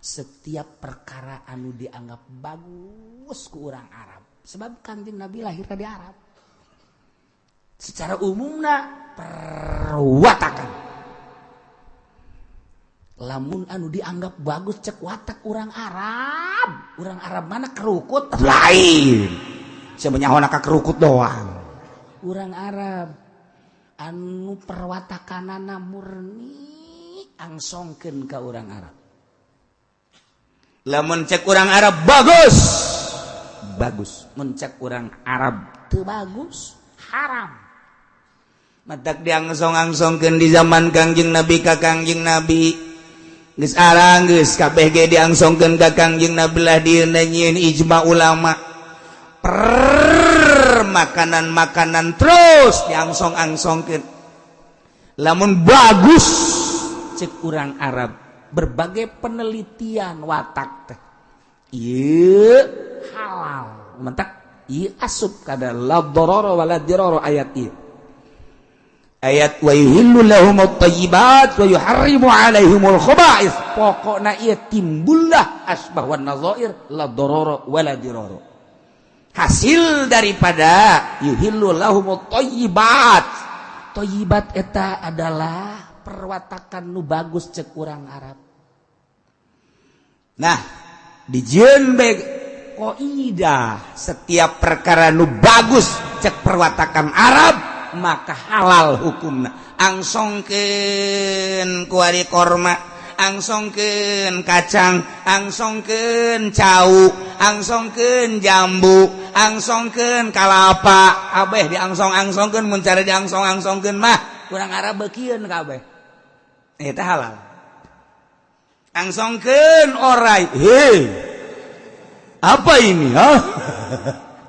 Setiap perkara anu dianggap bagus ku urang Arab. Sebab Kangjeng Nabi lahir di Arab. Secara umumna perwatakan. Lamun anu dianggap bagus cek watak urang Arab. Urang Arab mana kerukut lain. Sebenarnya ka kerukut doang. Urang Arab anu perwatakanana murni angsongkeun ka urang Arab. Lamun cek urang Arab bagus. Mencek urang Arab teu bagus, haram. Matak diangsong-angsongkeun di zaman Kangjeng Nabi ka Kangjeng Nabi. Geus arang geus kabeh ge diangsongkeun ka Kangjeng Nabi lah dieuna nyieun ijma ulama. Makanan-makanan terus diangsong-angsongkeun. Lamun bagus cek urang Arab, berbagai penelitian watak teh. Ieu halal mentak ieu asup kada la darara wala dirara ayat ieu. Ayat wa yuhillu lahumut thayyibat wa yuharrimu 'alaihimul khaba'ith. Pokona ieu timbullah asbah wan nadzair la darara wala dirara. Hasil daripada yuhillu lahumut thayyibat. Thayyibat eta adalah perwatakan nu bagus cek urang Arab. Nah dijieun qaidah setiap perkara nu bagus cek perwatakan Arab maka halal hukumna. Angsongkeun ku ari korma, angsongkeun kacang, angsongkeun cau, angsongkeun jambu, angsongkeun kalapa, kabeh diangsong-angsongkeun mun cara diangsong-angsongkeun mah urang Arab beukieun kabeh. Eta halal. Angsongkeun orai. Hei. Apa ini, ha?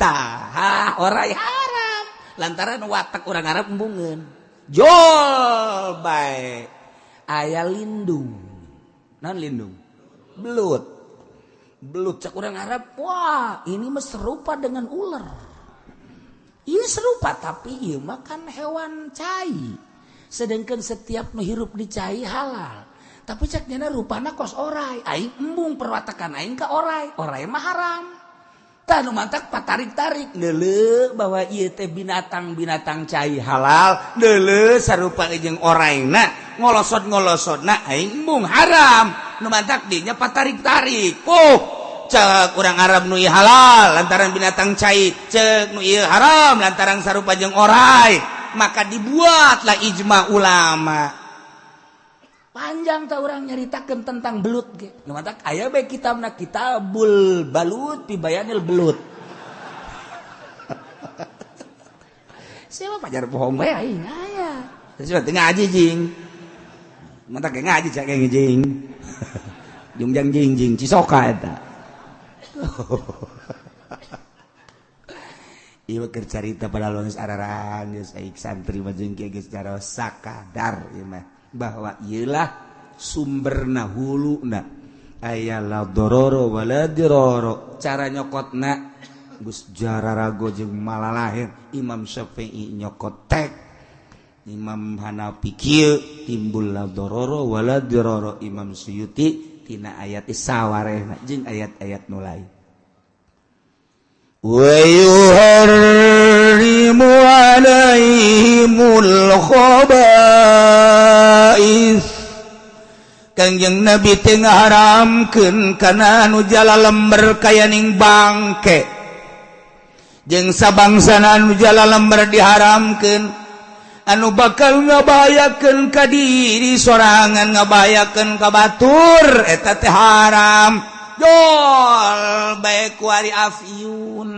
Tah, orai haram. Lantaran watak urang Arab embungeun. Jol bae. Aya lindung. Naon lindung? Belut. Belut cak urang Arab, wah, ini mah serupa dengan ular. Ini serupa tapi ieu mah kan hewan cai. Sedangkan setiap nu hirup di cai halal. Tapi cak nyana rupana kos orai. Aing embung perwatakan aing ka orai. Orai mah haram. Tah nu mantak patarik-tarik. Deuleu bahwa ieu teh binatang-binatang cai halal. Deuleu sarupa jeung oraina ngolosot-ngolosotna aing embung haram. Nu mantak dinya patarik-tarik. Cek urang Arab nu ieu halal lantaran binatang cai. Cek nu ieu haram lantaran sarupa jeung orai. Maka dibuatlah ijma ulama. Panjang tak orang nyaritakeun tentang belut ge. Nu matak aya bae kitabna Kitabul Balut fi Bayanil Belut. Siapa pajar bohong bae aing aya. Terus teu ngaji jing. Matak ge ngaji cak ge jing. Jungjang jing cisoka eta. Ieu keur carita pada geus araran geus aing santri mah jeung kieu geus cara sakadar ieu mah. Bahwa ialah sumberna huluna aya la dororo wala diroro cara nyokotna Gus Jararago jeung malalahir Imam Syafi'i nyokot tek Imam Hanafi kieu timbul la dororo wala diroro Imam Suyuti tina ayat sawarehna jeung ayat-ayat nu lain wa yuharrimu alaihimul khaba'is Kangjeng Nabi teu ngaharamkeun kana anu jala lember kayaning bangke jeung sabangsana anu jala lember diharamkeun anu bakal ngabahayakeun ka diri sorangan ngabahayakeun ka batur eta teh haram. Jol bae kuari afyun,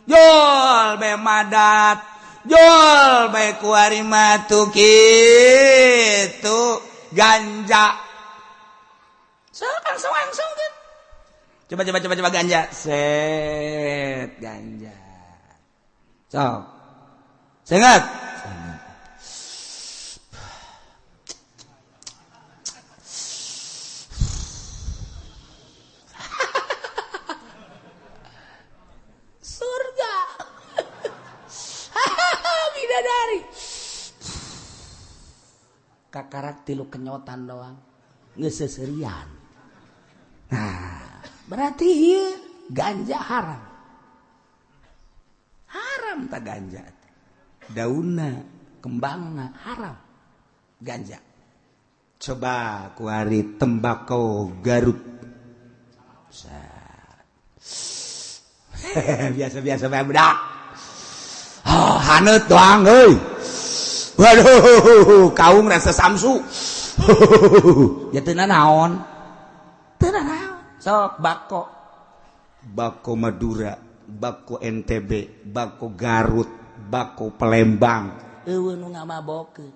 jol bae madat, jol bae kuari matu kitu ganja. Langsung kan. Coba ganja. Set ganja. Sok. Sengat. Bidadari kakarak tilu kenyotan doang geus seuseurean. Nah berarti ieu ganja haram tak ganja daunna kembangna haram ganja. Coba kuari tembakau Garut biasa bae budak. Oh, haneut doang euy. Waduh, kaung rasa samsu. Ya teu naon. Teu naon. Sok bako. Bako Madura, bako NTB, bako Garut, bako Palembang. Eueuh nu ngamabokeun.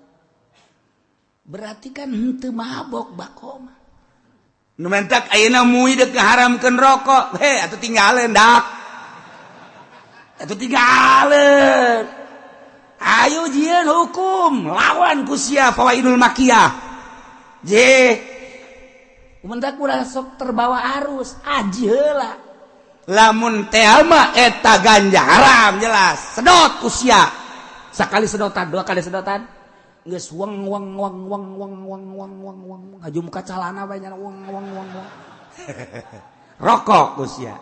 Berarti kan henteu mabok bako mah. Nu mentak ayeuna muih deuk ngaharamkeun rokok. Atuh tinggaleun dak. Itu tinggalin. Ayo jieun hukum lawan kusia fawaidul makiyah. Umentak ulah sok terbawa arus aji heula. Lamun teh mah eta ganja haram jelas. Sedot kusia. Sakali sedotan, dua kali sedotan geus weng aju muka calana bae nyana weng. Rokok kusia.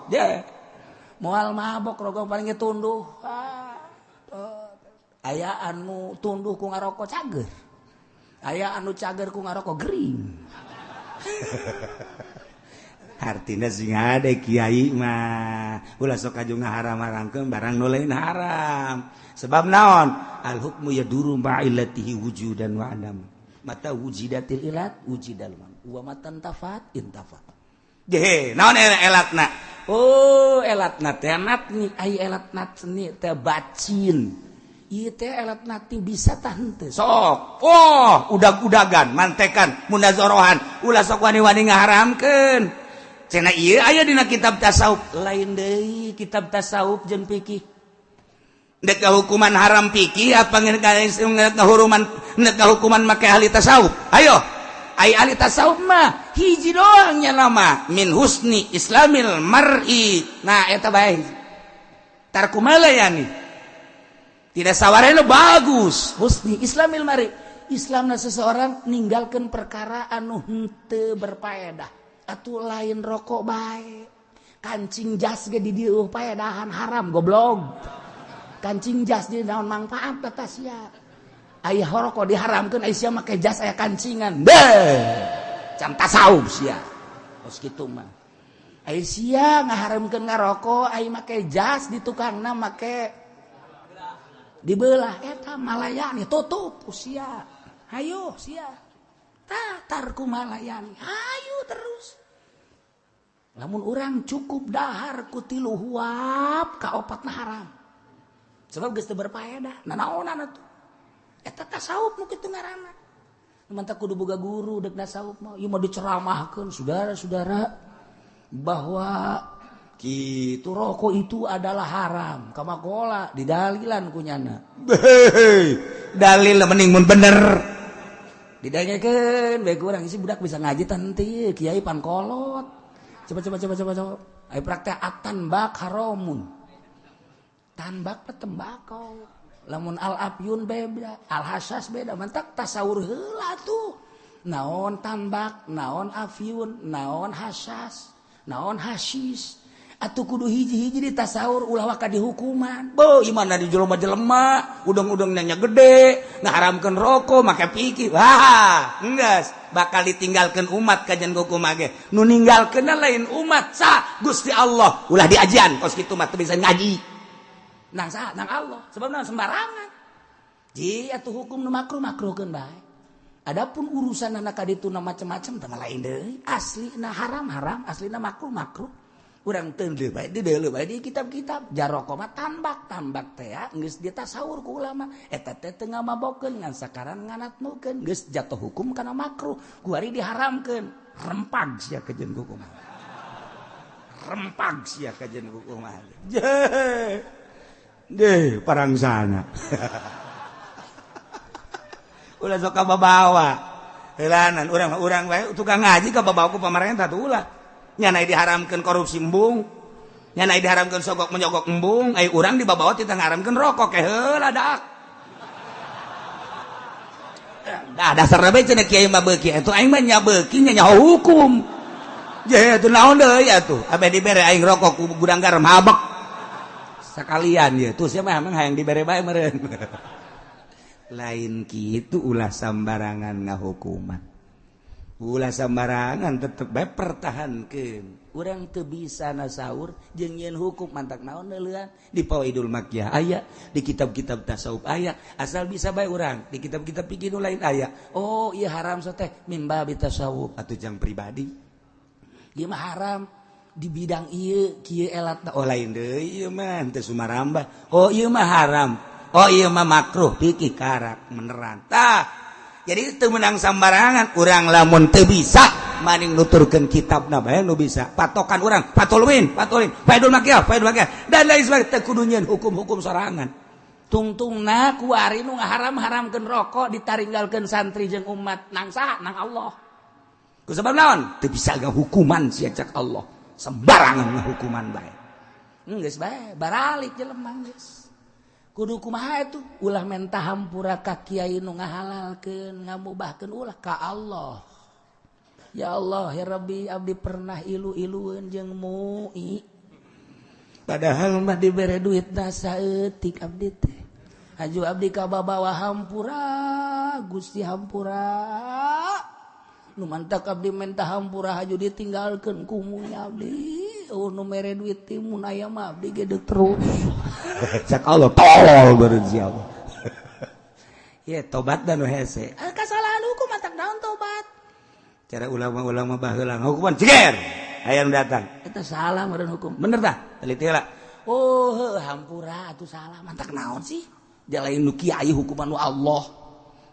Moal mabok rokok paling tunduh. Aya anu tunduh ku ngarokok cager. Aya anu cager ku ngarokok gering. artinya sing ada kiai mah ulah sok aju ngaharam-haramkeun barang nu lain haram sebab naon al hukmu yaduru ma'illatihi wujudan wa adam mata wujidatil ilat wujidal man wa matan tafat intafat ge naon elatna oh elatna teh natni ai elatna seni teh bacin ieu teh elatna bisa tah henteu sok oh udag-udagan mantekan munazarahan ulah sok wani-wani ngaharamkeun cenah ieu aya dina kitab tasawuf lain deui kitab tasawuf jeung fikih dek hukuman haram fikih apa hukuman make ahli tasawuf ayo ai ahli tasawuf mah hiji doang nya nama min husni islamil mar'i nah eta bae tarku malayani tidak sawarena bagus husni islamil mar'i islamna seseorang ninggalkeun perkara anu henteu berfaedah atuh lain rokok baik kancing jas ge di dieu paedahan haram goblok kancing jas di naon manfaat eta sia aya rokok diharamkeun aya sia make jas aya kancingan can tasawuf sia tos kitu mah aya sia ngaharamkeun ngarokok aya make jas di tukangna make dibelah eta malayani tutup sia hayo sia tarku malayani ayo terus lamun urang cukup dahar ku 3 huap ka 4 haram sebab geus teu berfaedah nanaonan atuh eta tasawuf nu kitu ngaranna mun teh kudu boga guru deuk tasawuf mah ieu mah diceramahkeun saudara-saudara bahwa kitu rokok itu adalah haram kamakola didalilan kunyana dalil mending mun bener didanyakeun bae urang isi budak bisa ngaji teh kiai pan kolot coba ai praktek atanbak haramun tanbak tembakau lamun al afyun beda al hasas beda mantak tasawur heula tuh naon tanbak naon afyun naon hasas naon hasis atuh kudu hiji-hiji ditasawur ulah waka dihukuman beuh imana di jelema-jelema udang-udangnya gede ngaharamkeun rokok make pikir wah enggeus bakal ditinggalkeun umat kajian hukum ge nu ninggalkeunna lain umat sa Gusti Allah ulah diajian kos kitu mah teu bisa ngaji nang sa nang Allah sebab naon sembarangan ji atuh hukum nu makruh-makruhkeun bae adapun urusan anak kaditu macam-macam teh lain deui aslina haram-haram aslina makruh-makruh urang teu bae deuleu bae di kitab-kitab jaroko mah tambak teh geus dia tasawur ku ulama eta teh teu ngamabokeun ngan sakaran nganatnukeun geus jatuh hukum kana makruh kuari diharamkeun rempag sia kajeun hukum rempag sia kajeun hukum deh parangsana ulah sok kababawa heulanan urang bae tukang ngaji kababawa ku pamarentah teh ulah nyana diharamkeun korupsi embung nyana diharamkeun sogok menyogok embung ai urang dibabawa ti ngaharamkeun rokok heula dak da dasarna bae cenah kiai mah beuki atuh aing mah nya beuki nya hukum je atuh naon deui atuh abe dibere aing rokok ku gudang garam habek sakalian ye tuh sia mah hayang dibere bae meureun lain kitu ulah sambarangan ngahukuman ulah sambarangan tetep bae pertahankeun urang teu bisa nasaur jeung nyeun hukum mantak naon neuleuan di Fawaidul Makkiyah aya di kitab-kitab tasawuf aya asal bisa bae urang di kitab-kitab fikih nu lain aya oh ieu haram so teh min babi tasawuf atuh jang pribadi ieu mah haram di bidang ieu kieu elatna oh lain deui ieu mah teu sumarambah oh ieu mah haram oh ieu mah makruh fikih karak meneran tah jadi teu meunang sambarangan urang lamun teu bisa maning nuturkeun kitabna bae nu bisa patokan urang Fathul Faidul Makkiyah dan lain sebagainya teu kudu nyieun hukum-hukum sorangan tungtungna kuari nu ngaharam-haramkeun rokok ditaringgalkeun santri jeung umat nang saha nang Allah kusabab naon teu bisa ngahukuman sia cak Allah sembarangan ngahukuman bae geus bae baralik jelema geus kudu kumaha itu ulah menta hampura ka kiai nu ngahalalkeun ngamubahkeun ulah ka Allah ya Allah ya Rabbi abdi pernah ilu-ilueun jeung mu'i padahal mah dibere duit saeutik abdi teh aju abdi ka babawa hampura Gusti hampura nu mantak abdi mentah hampura haju ditinggalkeun kumunya abdi nu mere duit timun aya mah abdi ge terus cak Allah tolol beureun si Allah ya tobat dan nu hese kasalahan hukum mantak naon tobat cara ulama-ulama baheula hukuman ciger aya nu datang eta salah meureun hukum bener tah teliti heula oh hampura atuh salah mantak naon sih dia lain nu kiai hukuman nu Allah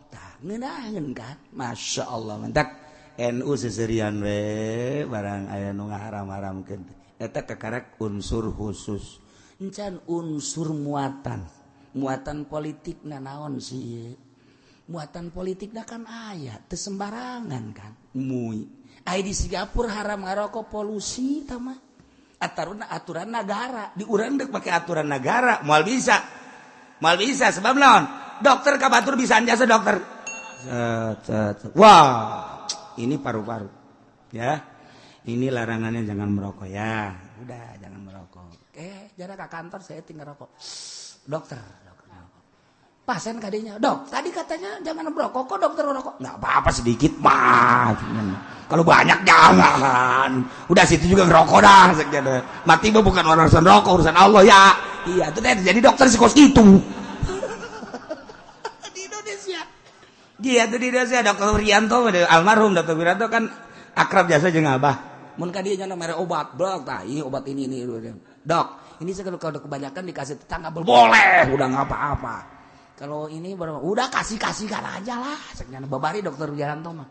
tah ngeunaheun kan masyaallah mantak NU seserian we barang aya nu ngaharam-haramkeun eta kakarek unsur khusus encan unsur muatan politikna naon sih muatan politikna kan aya teu sembarangan kan mui aya di Singapura haram ngarokok polusi tah mah aturan negara di urang deuk make aturan negara moal bisa sebab naon dokter ka batur bisa jasa dokter wah ini paru-paru ya ini larangannya jangan merokok ya udah jangan merokok jarak ke kantor saya tinggal rokok dokter pasien kadinya dok tadi katanya jangan merokok kok dokter merokok nggak apa-apa sedikit mah kalau banyak jangan udah situ juga ngerokok dah mati mah bukan urusan rokok urusan Allah ya iya itu deh jadi dokter sikos itu di Indonesia iya tuh di Indonesia dokter Wiranto almarhum dokter Wiranto kan akrab jasa jeung abah mun ka dieu nya mere obat dok tah ieu obat ini dok ini kalau kebanyakan dikasih tetangga boleh udah nggak apa-apa kalau ini udah kasih kan aja lah saknya babari dokter Wiranto mah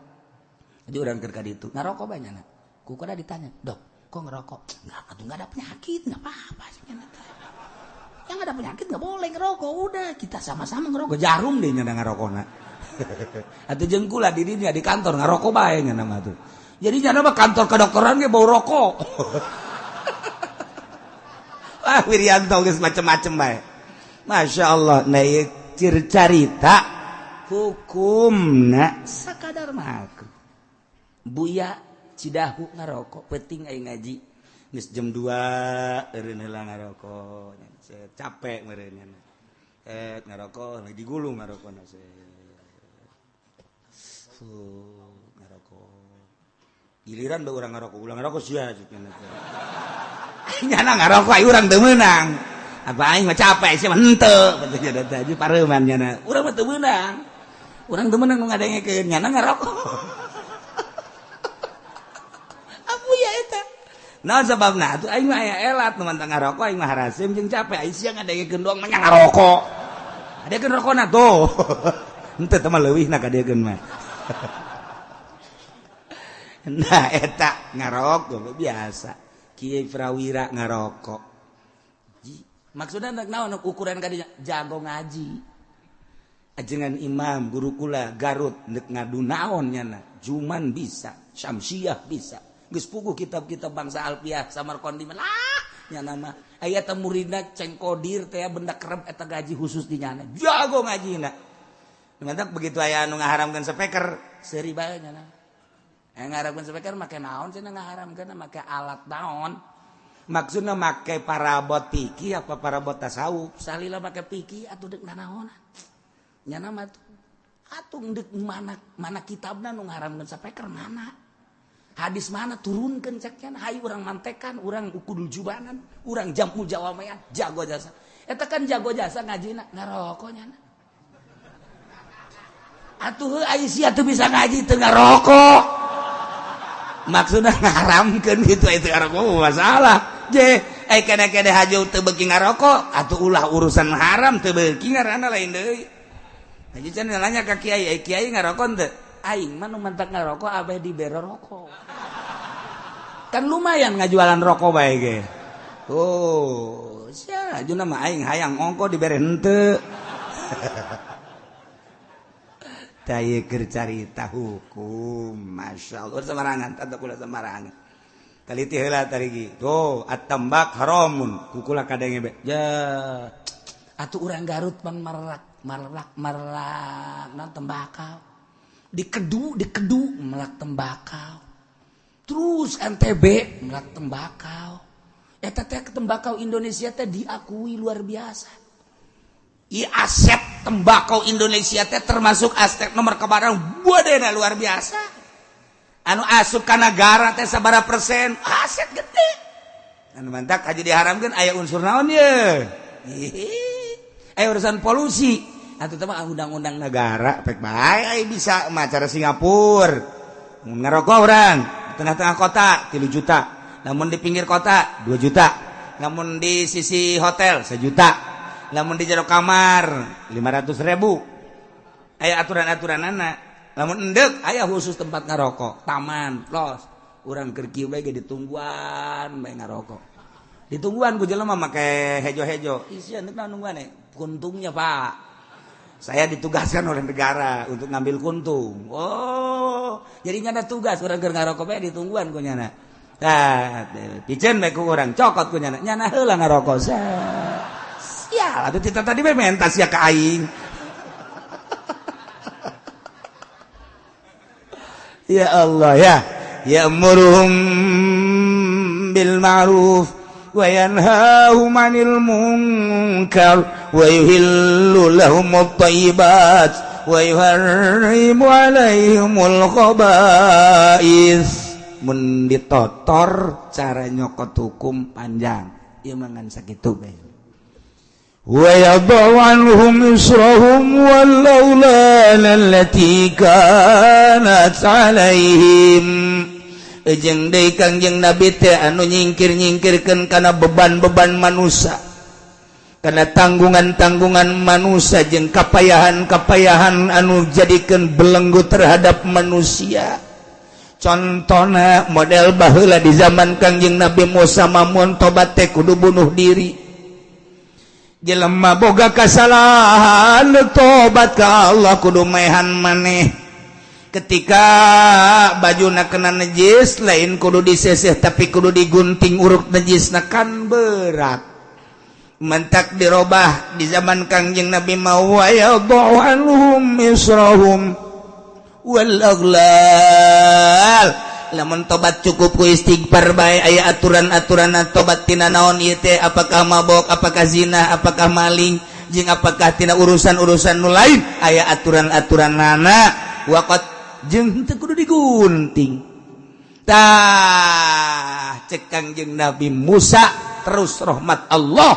jadi urang keur ka ditu ngarokok banyak na kuku da ditanya dok kok ngerokok nggak ada penyakit nggak apa-apa saknya yang ada penyakit nggak boleh ngerokok udah kita sama-sama ngerokok jarum deh nya ngarokokna atuh jengkula di dinya di kantor ngarokok bae nya nama tuh jadi jangan apa kantor kedokteran ge bau rokok. Wah Wirianto geus macem-macem bae. Masya Allah nah cerita hukumna sakadar mah. Buya Cidahu ngarokok penting aya ngaji. Geus jam 2 eureun heula ngarokok. Capek meureun nya. Ngarokok lagi digulung ngarokokna ngarokok. Giliran bae urang ngarokok, ulang ngarokok sia cenah. Nyana ngarokok ai urang teu meunang. Apa aing mah capek sia mah henteu, betul tadi pareuman nyana. Urang mah teu meunang. Urang teu meunang nu ngadengekeun nyana ngarokok. Apu ya eta. Naon sababna atuh aing mah aya elat nu mantang ngarokok aing mah harasim jeung capek ai sia ngadengekeun doang mah nya ngarokok. Adekeun rokona tuh. Henteu teh mah leuwihna kadekeun mah. Nah eta ngarokok biasa Kiai Prawira ngarokok maksudnya naon ukuran kadinya jago ngaji ajengan imam guru kula Garut neuk ngadu naon nyana Juman bisa Syamsiah bisa geus puguh kitab-kitab bangsa Alfiah Samarqandi lah nyana mah aya teh muridna cengkodir teh benda kerep eta gaji khusus di nyana jago ngajina mantap begitu aya anu ngaharamkeun speaker seuri bae nyana ngarapkeun speaker make naon cenah ngaharamkeun make alat naon maksudna make parabot piki apa parabot tasawuf salila make piki atuh deuk naon nya nama tuh atuh deuk mana kitabna nu ngaharamkeun speaker mana hadis mana turunkeun cek cenah hayu urang mantekan urang kudu jubanan urang jamu jawamean jago jasa eta kan jago jasa ngajina ngarokok nya atuh ai sia teu bisa ngaji teu ngarokok maksudnya ngaharamkeun gitu itu ngarokok masalah je kene-kene haju teu beuki ngarokok atuh ulah urusan haram teu beuki ngaranna lain deui haji cenah nanya ka kiai kiai ngarokok teu aing mah nu mantak ngarokok abeh dibere rokok kan lumayan ngajualan rokok bae ge oh sia ajuna mah aing hayang ongko dibere henteu daya cerita hukum Masya Allah sembarangan tanda kula sembarangan kaliti heula tarigi tuh at-tambak haramun kukula kadenge be ya atuh urang Garut pan marlak non tembakau dikedu melak tembakau terus NTB melak tembakau eta teh tembakau Indonesia teh diakui luar biasa. Aset tembakau Indonesia teh termasuk aset nomor kebarang buadena luar biasa. anu asup ka negara teh sabaraha persen aset gede anu mantak haji diharamkeun aya unsur naon ye aya urusan polusi atuh teh mah undang-undang negara pek bae aya bisa mah cara Singapura mun ngarokok urang tengah-tengah kota 3 juta namun di pinggir kota 2 juta namun di sisi hotel 1 juta namun di jero kamar 500.000 aya aturan-aturan anak lamun endek aya khusus tempat ngarokok taman los urang keur kieu bae ge ditungguan bae ngarokok ditungguan ku jelema make hejo-hejo isi endek nungguan kuntungnya Pak saya ditugaskan oleh negara untuk ngambil kuntung oh jadi nyana tugas urang keur ngarokok bae ditungguan ku nyana tah piceun bae ku urang cokot ku nyana heula ngarokok sial atuh kita tadi bae mentas ya ka aing ya Allah ya ya'muruhum bil ma'ruf wa yanhahum 'anil munkar wa yuhillu lahumut thayyibat wa yuharrimu 'alaihimul khaba'is mun ditotor cara nyokot hukum panjang ieu mangan sakitu bae وَيَضَعُ عَنْهُمْ إِصْرَهُمْ وَالْأَغْلَالَ الَّتِي كَانَتْ عَلَيْهِمْ jeung deui Kangjeng Nabi teh anu nyingkir-nyingkirkeun kana beban-beban manusia kana tanggungan-tanggungan manusia jeung kapayahan-kapayahan anu jadikeun belenggu terhadap manusia contohna model baheula di zaman Kangjeng Nabi Musa mamun tobat teh kudu bunuh diri jelema boga kasalahan tobat ka Allah kudu maehan maneh ketika bajuna kena najis lain kudu diseseh tapi kudu digunting uruk najisna kan berat mentak dirobah di zaman Kangjeng Nabi mau ya anhum israhum wal aghlal lamun tobat cukup ku istighfar bae aya aturan-aturan tobat tina naon ieu teh apakah mabok apakah zina apakah maling jeung apakah tina urusan-urusan nu lain aya aturan-aturanna waqat jeung teu kudu digunting tah cek Kangjeng Nabi Musa terus rahmat Allah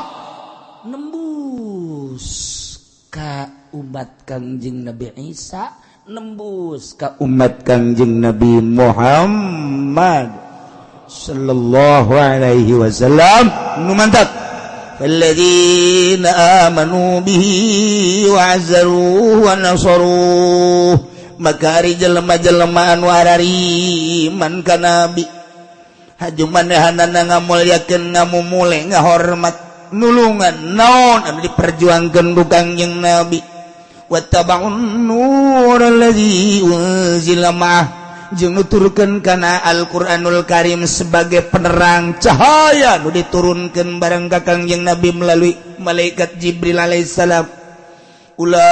nembus ka umat Kangjeng Nabi Isa nembus ka umat Kangjeng Nabi Muhammad sallallahu alaihi wasallam nu mantap alladzina amanu bihi wa azzaruhu wa nasaruhu maka ari jelema-jelema anu arariman ka nabi haju manehanana ngamulyakeun ngamumule ngahormat nulungan naon anu diperjuangkeun ku Kangjeng Nabi wattaba'un nur alladzi unzila ma'ah jeung nuturkeun kana Al-Qur'anul Karim sebagai penerang cahaya nu diturunkeun bareng ka Kangjeng Nabi melalui malaikat Jibril alaihissalam ulaika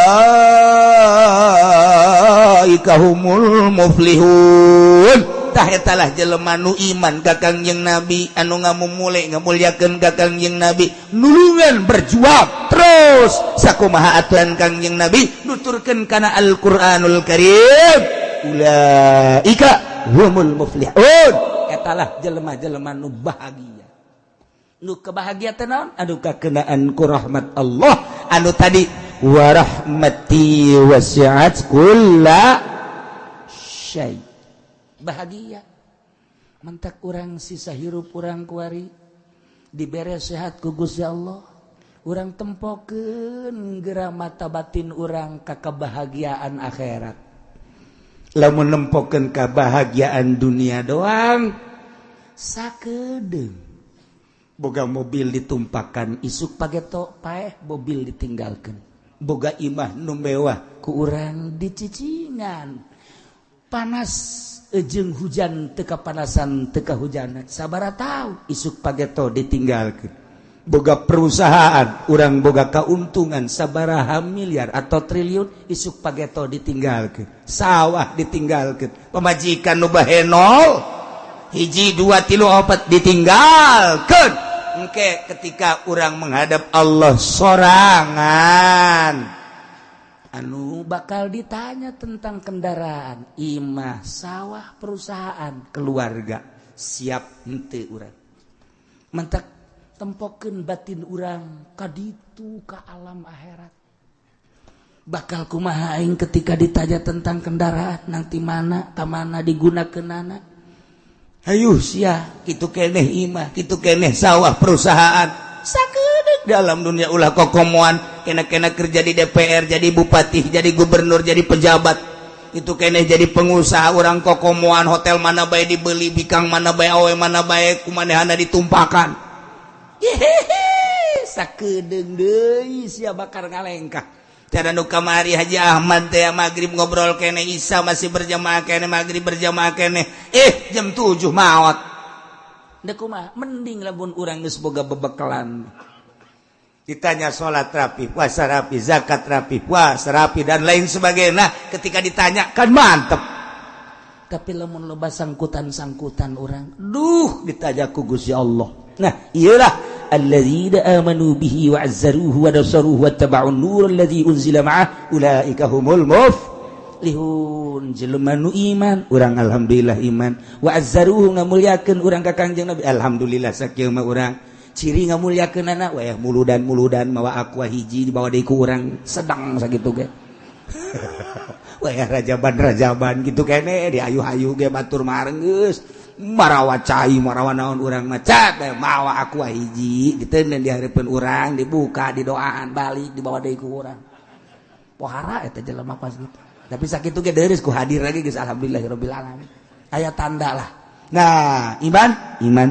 humul muflihun tah etalah jelema nu iman ka Kangjeng Nabi anu ngamumule ngamulyakeun ka Kangjeng Nabi nulungan berjuang terus sakumaha aturan Kangjeng Nabi nuturkeun kana Al-Qur'anul Karim ulaika humul muflihun etalah jelema-jelema nu bahagia nu kebahagiaan teh naon anu kakenaan ku rahmat Allah anu tadi wa rahmati wasi'at kulla syai bahagia mentak urang sisa hirup urang kuari dibere sehat ku Gusti Allah urang tempokeun geura mata batin urang ka kebahagiaan akhirat lamun nempokeun kebahagiaan dunia doang sakedeung boga mobil ditumpakan isuk pageto paeh mobil ditinggalkeun boga imah nu mewah ku urang dicicingan panas jeung hujan teu kapanasan teu kahujanan sabaraha tahu isuk pageto ditinggalkeun boga perusahaan urang boga kauntungan sabaraha miliar atau triliun isuk pageto ditinggalkeun sawah ditinggalkeun pamajikan nu bae nol hiji 2 3 4 ditinggalkeun engke ketika urang menghadap Allah sorangan anu bakal ditanya tentang kendaraan, imah, sawah, perusahaan, keluarga, siap henteu urang. Mentak tempokeun batin urang kaditu ka alam akhirat. Bakal kumaha aing ketika ditanya tentang kendaraan, nanti mana, ka mana digunakeunana. Hayuh sia, kitu keneh imah, kitu keneh sawah, perusahaan. Sakeudeuh dalam dunia ulah kokomoan, kena-kena kerja di DPR, jadi bupati, jadi gubernur, jadi pejabat. Itu keneh jadi pengusaha, orang kokomoan, hotel mana bae dibeli, bikang mana bae, awe mana bae, kumanehana ditumpakan. Hehehe, sakeudeuh deui sia bakar ngalengkah. Cara nu kamari Haji Ahmad teh magrib ngobrol keneh, Isya masih berjamaah keneh, magrib berjamaah keneh. Jam 7 maot. Da kumaha mending lamun urang geus boga bebekalan. Ditanya salat rapi, puasa rapi, zakat rapi, puasa rapi dan lain sebagainya, ketika ditanya kan mantep. Tapi lamun loba sangkutan-sangkutan urang, duh ditanya ku Gusti Allah. Nah, iyalah alladzina amanu bihi wa azzaruhu wa nasaruhu wattaba'un nur alladzi unzila ma'ah ulaika humul muflihun. Jelema nu iman, urang alhamdulillah iman, wa azzaruhu ngamulyakeun urang ka Kangjeng Nabi, alhamdulillah sakieu mah urang. Ciri ngamulyakeunana weh muludan-muludan mawa aqua hiji dibawa deui ku urang sedang sakitu ge. Weh rajaban-rajaban kitu keneh diayu-ayu ge batur mareng geus. Marawa cai marawa naon urang mah cat mawa aqua hiji diteuneun di hareupeun urang, dibuka, didoaan, balik dibawa deui ku urang. Pohara eta jelema pas kitu. Tapi sakitu ge deureus ku hadir lagi geus alhamdulillahirabbil alamin. Aya tanda lah. Nah, iman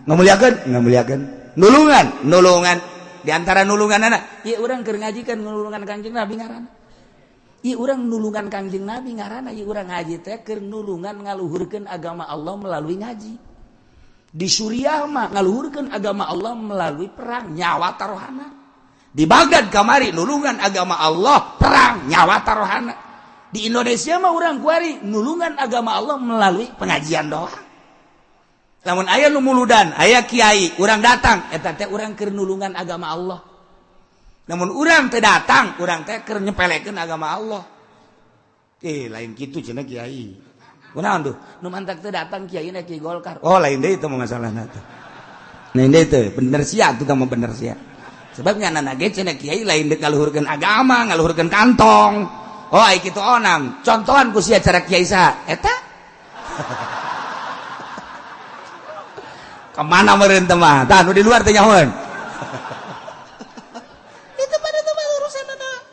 ngamulyakeun, nulungan. Di antara nulunganana, ieu urang keur ngaji kan nulungan Kangjeng Nabi ngaranna. Ieu urang nulungan Kangjeng Nabi ngaranna, ieu urang ngaji teh keur nulungan ngaluhurkeun agama Allah melalui ngaji. Di Suriah mah ngaluhurkeun agama Allah melalui perang nyawa taruhana. Di Baghdad kamari nulungan agama Allah perang nyawa taruhana. Di Indonesia mah urang kuari nulungan agama Allah melalui pengajian doa. Lamun aya nu muludan, aya kiai, urang datang, eta teh urang keur nulungan agama Allah. Namun urang teh datang, urang teh keur nyepelekeun agama Allah. Lain kitu cenah kiai. Kunaon tuh? Nu mantak teh datang kiai na Ki Golkar. Oh, lain deui itu masalahna teh. Lain deui teh, bener sia atuh mah bener sia. Sebab nganana ge cenah kiai lain deuk ngaluhurkeun agama, ngaluhurkeun kantong. Oh, ai kitu onam. Contohan ku sia cara kiai saha? Eta kemana meureun teh mah? Tah nu di luar teh nyahoeun. Itu pada teh urusan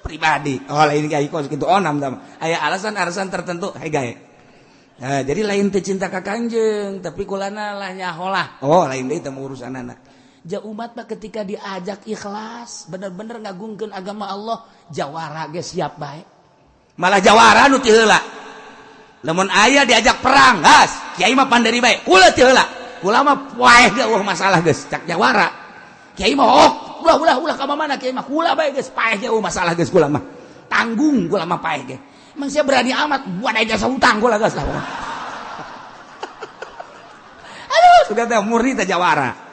pribadi. Oh lain kiai kos kitu onam tah. Aya alasan-alasan tertentu hai gae. Nah, jadi lain teh cinta ka Kangjeng, tapi kulana lah nyaholah. Oh, lain deui teh urusanana. Ja umat mah ketika diajak ikhlas, bener-bener ngagungkeun agama Allah, jawara ge siap bae. Malah jawara nu ti heula. Lamun aya diajak perang, gas, kiai mah panderi bae. Kula ti heula. Kula mah poe ge masalah geus, cak jawara. Kiai mah ulah ka mana kiai mah kula bae geus, paeh ge masalah geus kula mah. Tanggung kula mah paeh ge. Emang sia berani amat buat jasa hutang kula geus lah. Aduh, sudah teh murni teh jawara.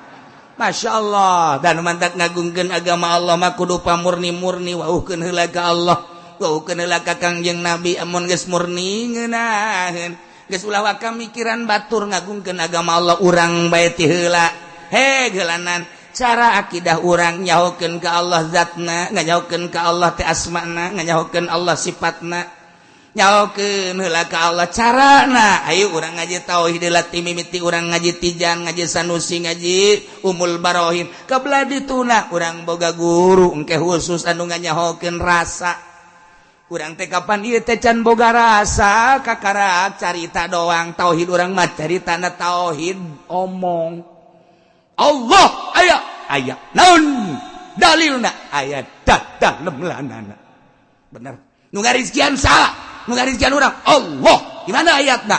Masya Allah, dan mantak ngagungkeun agama Allah mah kudu pamurni-murni wauhkeun heula ka Allah, wauhkeun heula ka Kangjeng Nabi. Amun geus murni ngeunaheun, geus ulah waka mikiran batur ngagungkeun agama Allah urang bae ti heula. Geulanan cara akidah urang nyahokeun ka Allah zatna, nganyahokeun ka Allah teh asmana, nganyahokeun Allah sifatna. Nyahokeun heula ka Allah carana. Ayo urang ngaji tauhid lati mimiti urang ngaji Tijan, ngaji Sanusi, ngaji Umul Barohin. Kabla dituna urang boga guru engke khusus anu nganyahokeun rasa. Urang teh kapan ieu teh can boga rasa kakarak carita doang. Tauhid urang mah caritana tauhid omong. Allah aya naon dalilna aya dalem lanana. Bener. Nu ngarizkian salah. Mengarizkan orang Allah gimana ayatna?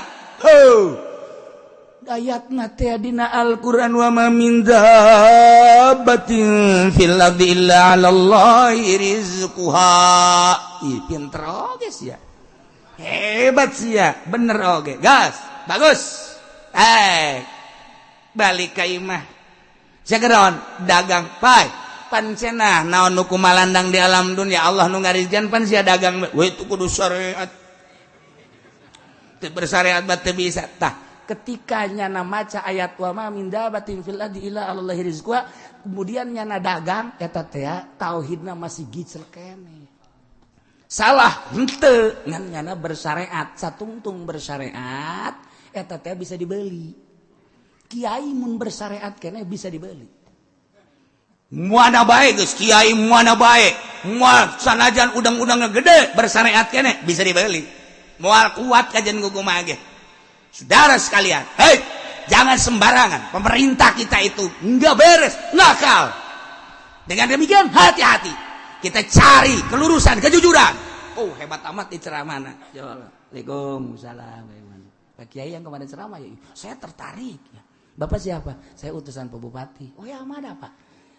Ayatna teh dina Al-Qur'an wa ma min dabbatin fil ardi illa 'alallahi rizquha. Pinter oge sia. Hebat sia, bener oge. Gas, bagus. Balik ka imah. Sageron dagang, pai. pancena naon nu kumalandang di alam dunia Allah nu ngarizkan pan sia dagang we itu kudu syariat teu bersyariat teh bisa tah ketika nyana maca ayat wa ma min dabatin fil ardi illa Allahi rizquha kemudian nyana dagang eta teh tauhidna masih gicel keneh salah henteu ngan nyana bersyariat satungtung bersyariat eta teh bisa dibeli kiai mun bersyariat keneh bisa dibeli muana bae geus kiai muana bae moal sanajan udang-udangna gede bersyariat keneh bisa dibeli moal kuat kajen gugumah ge saudara sekalian hei jangan sembarangan pemerintah kita itu enggak beres nakal dengan demikian hati-hati kita cari kelurusan kejujuran oh hebat amat di ceramahna Waalaikumsalam Pak Kiai yang kemarin ceramah ya saya tertarik ya Bapak siapa saya utusan Pak Bupati oh ya mana Pak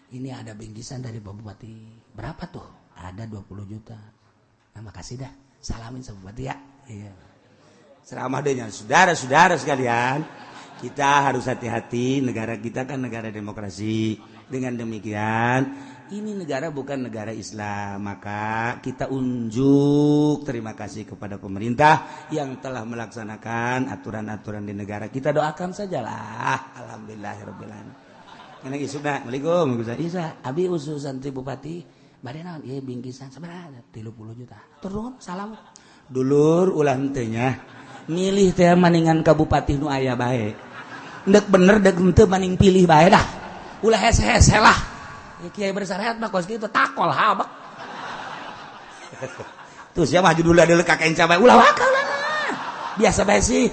ini ada bingkisan dari Pak Bupati. Berapa tuh? Ada 20 juta. Nah, makasih dah. Salamin sama Bupati ya. Iya. Ceramah dehnya saudara-saudara sekalian. Kita harus hati-hati. Negara kita kan negara demokrasi. Dengan demikian, ini negara bukan negara Islam. Maka kita unjuk terima kasih kepada pemerintah yang telah melaksanakan aturan-aturan di negara. Kita doakan sajalah. Alhamdulillahirrahmanirrahim. Karena isuna, Assalamualaikum, Isa, abi usul santri bupati, bade naon, iya bingkisan seberapa, 30 juta. Turun, salam. Dulur ulah henteu milih teh maningan ka bupati nu aya bae. Dek bener dek henteu maning pilih bae dah. Ulah hese-hese lah. Ya kiai bersyariat mah kos kitu takol habak. Tuh sia mah judulna deuleu ka kenca bae, ulah wakal lah. Biasa bae sih.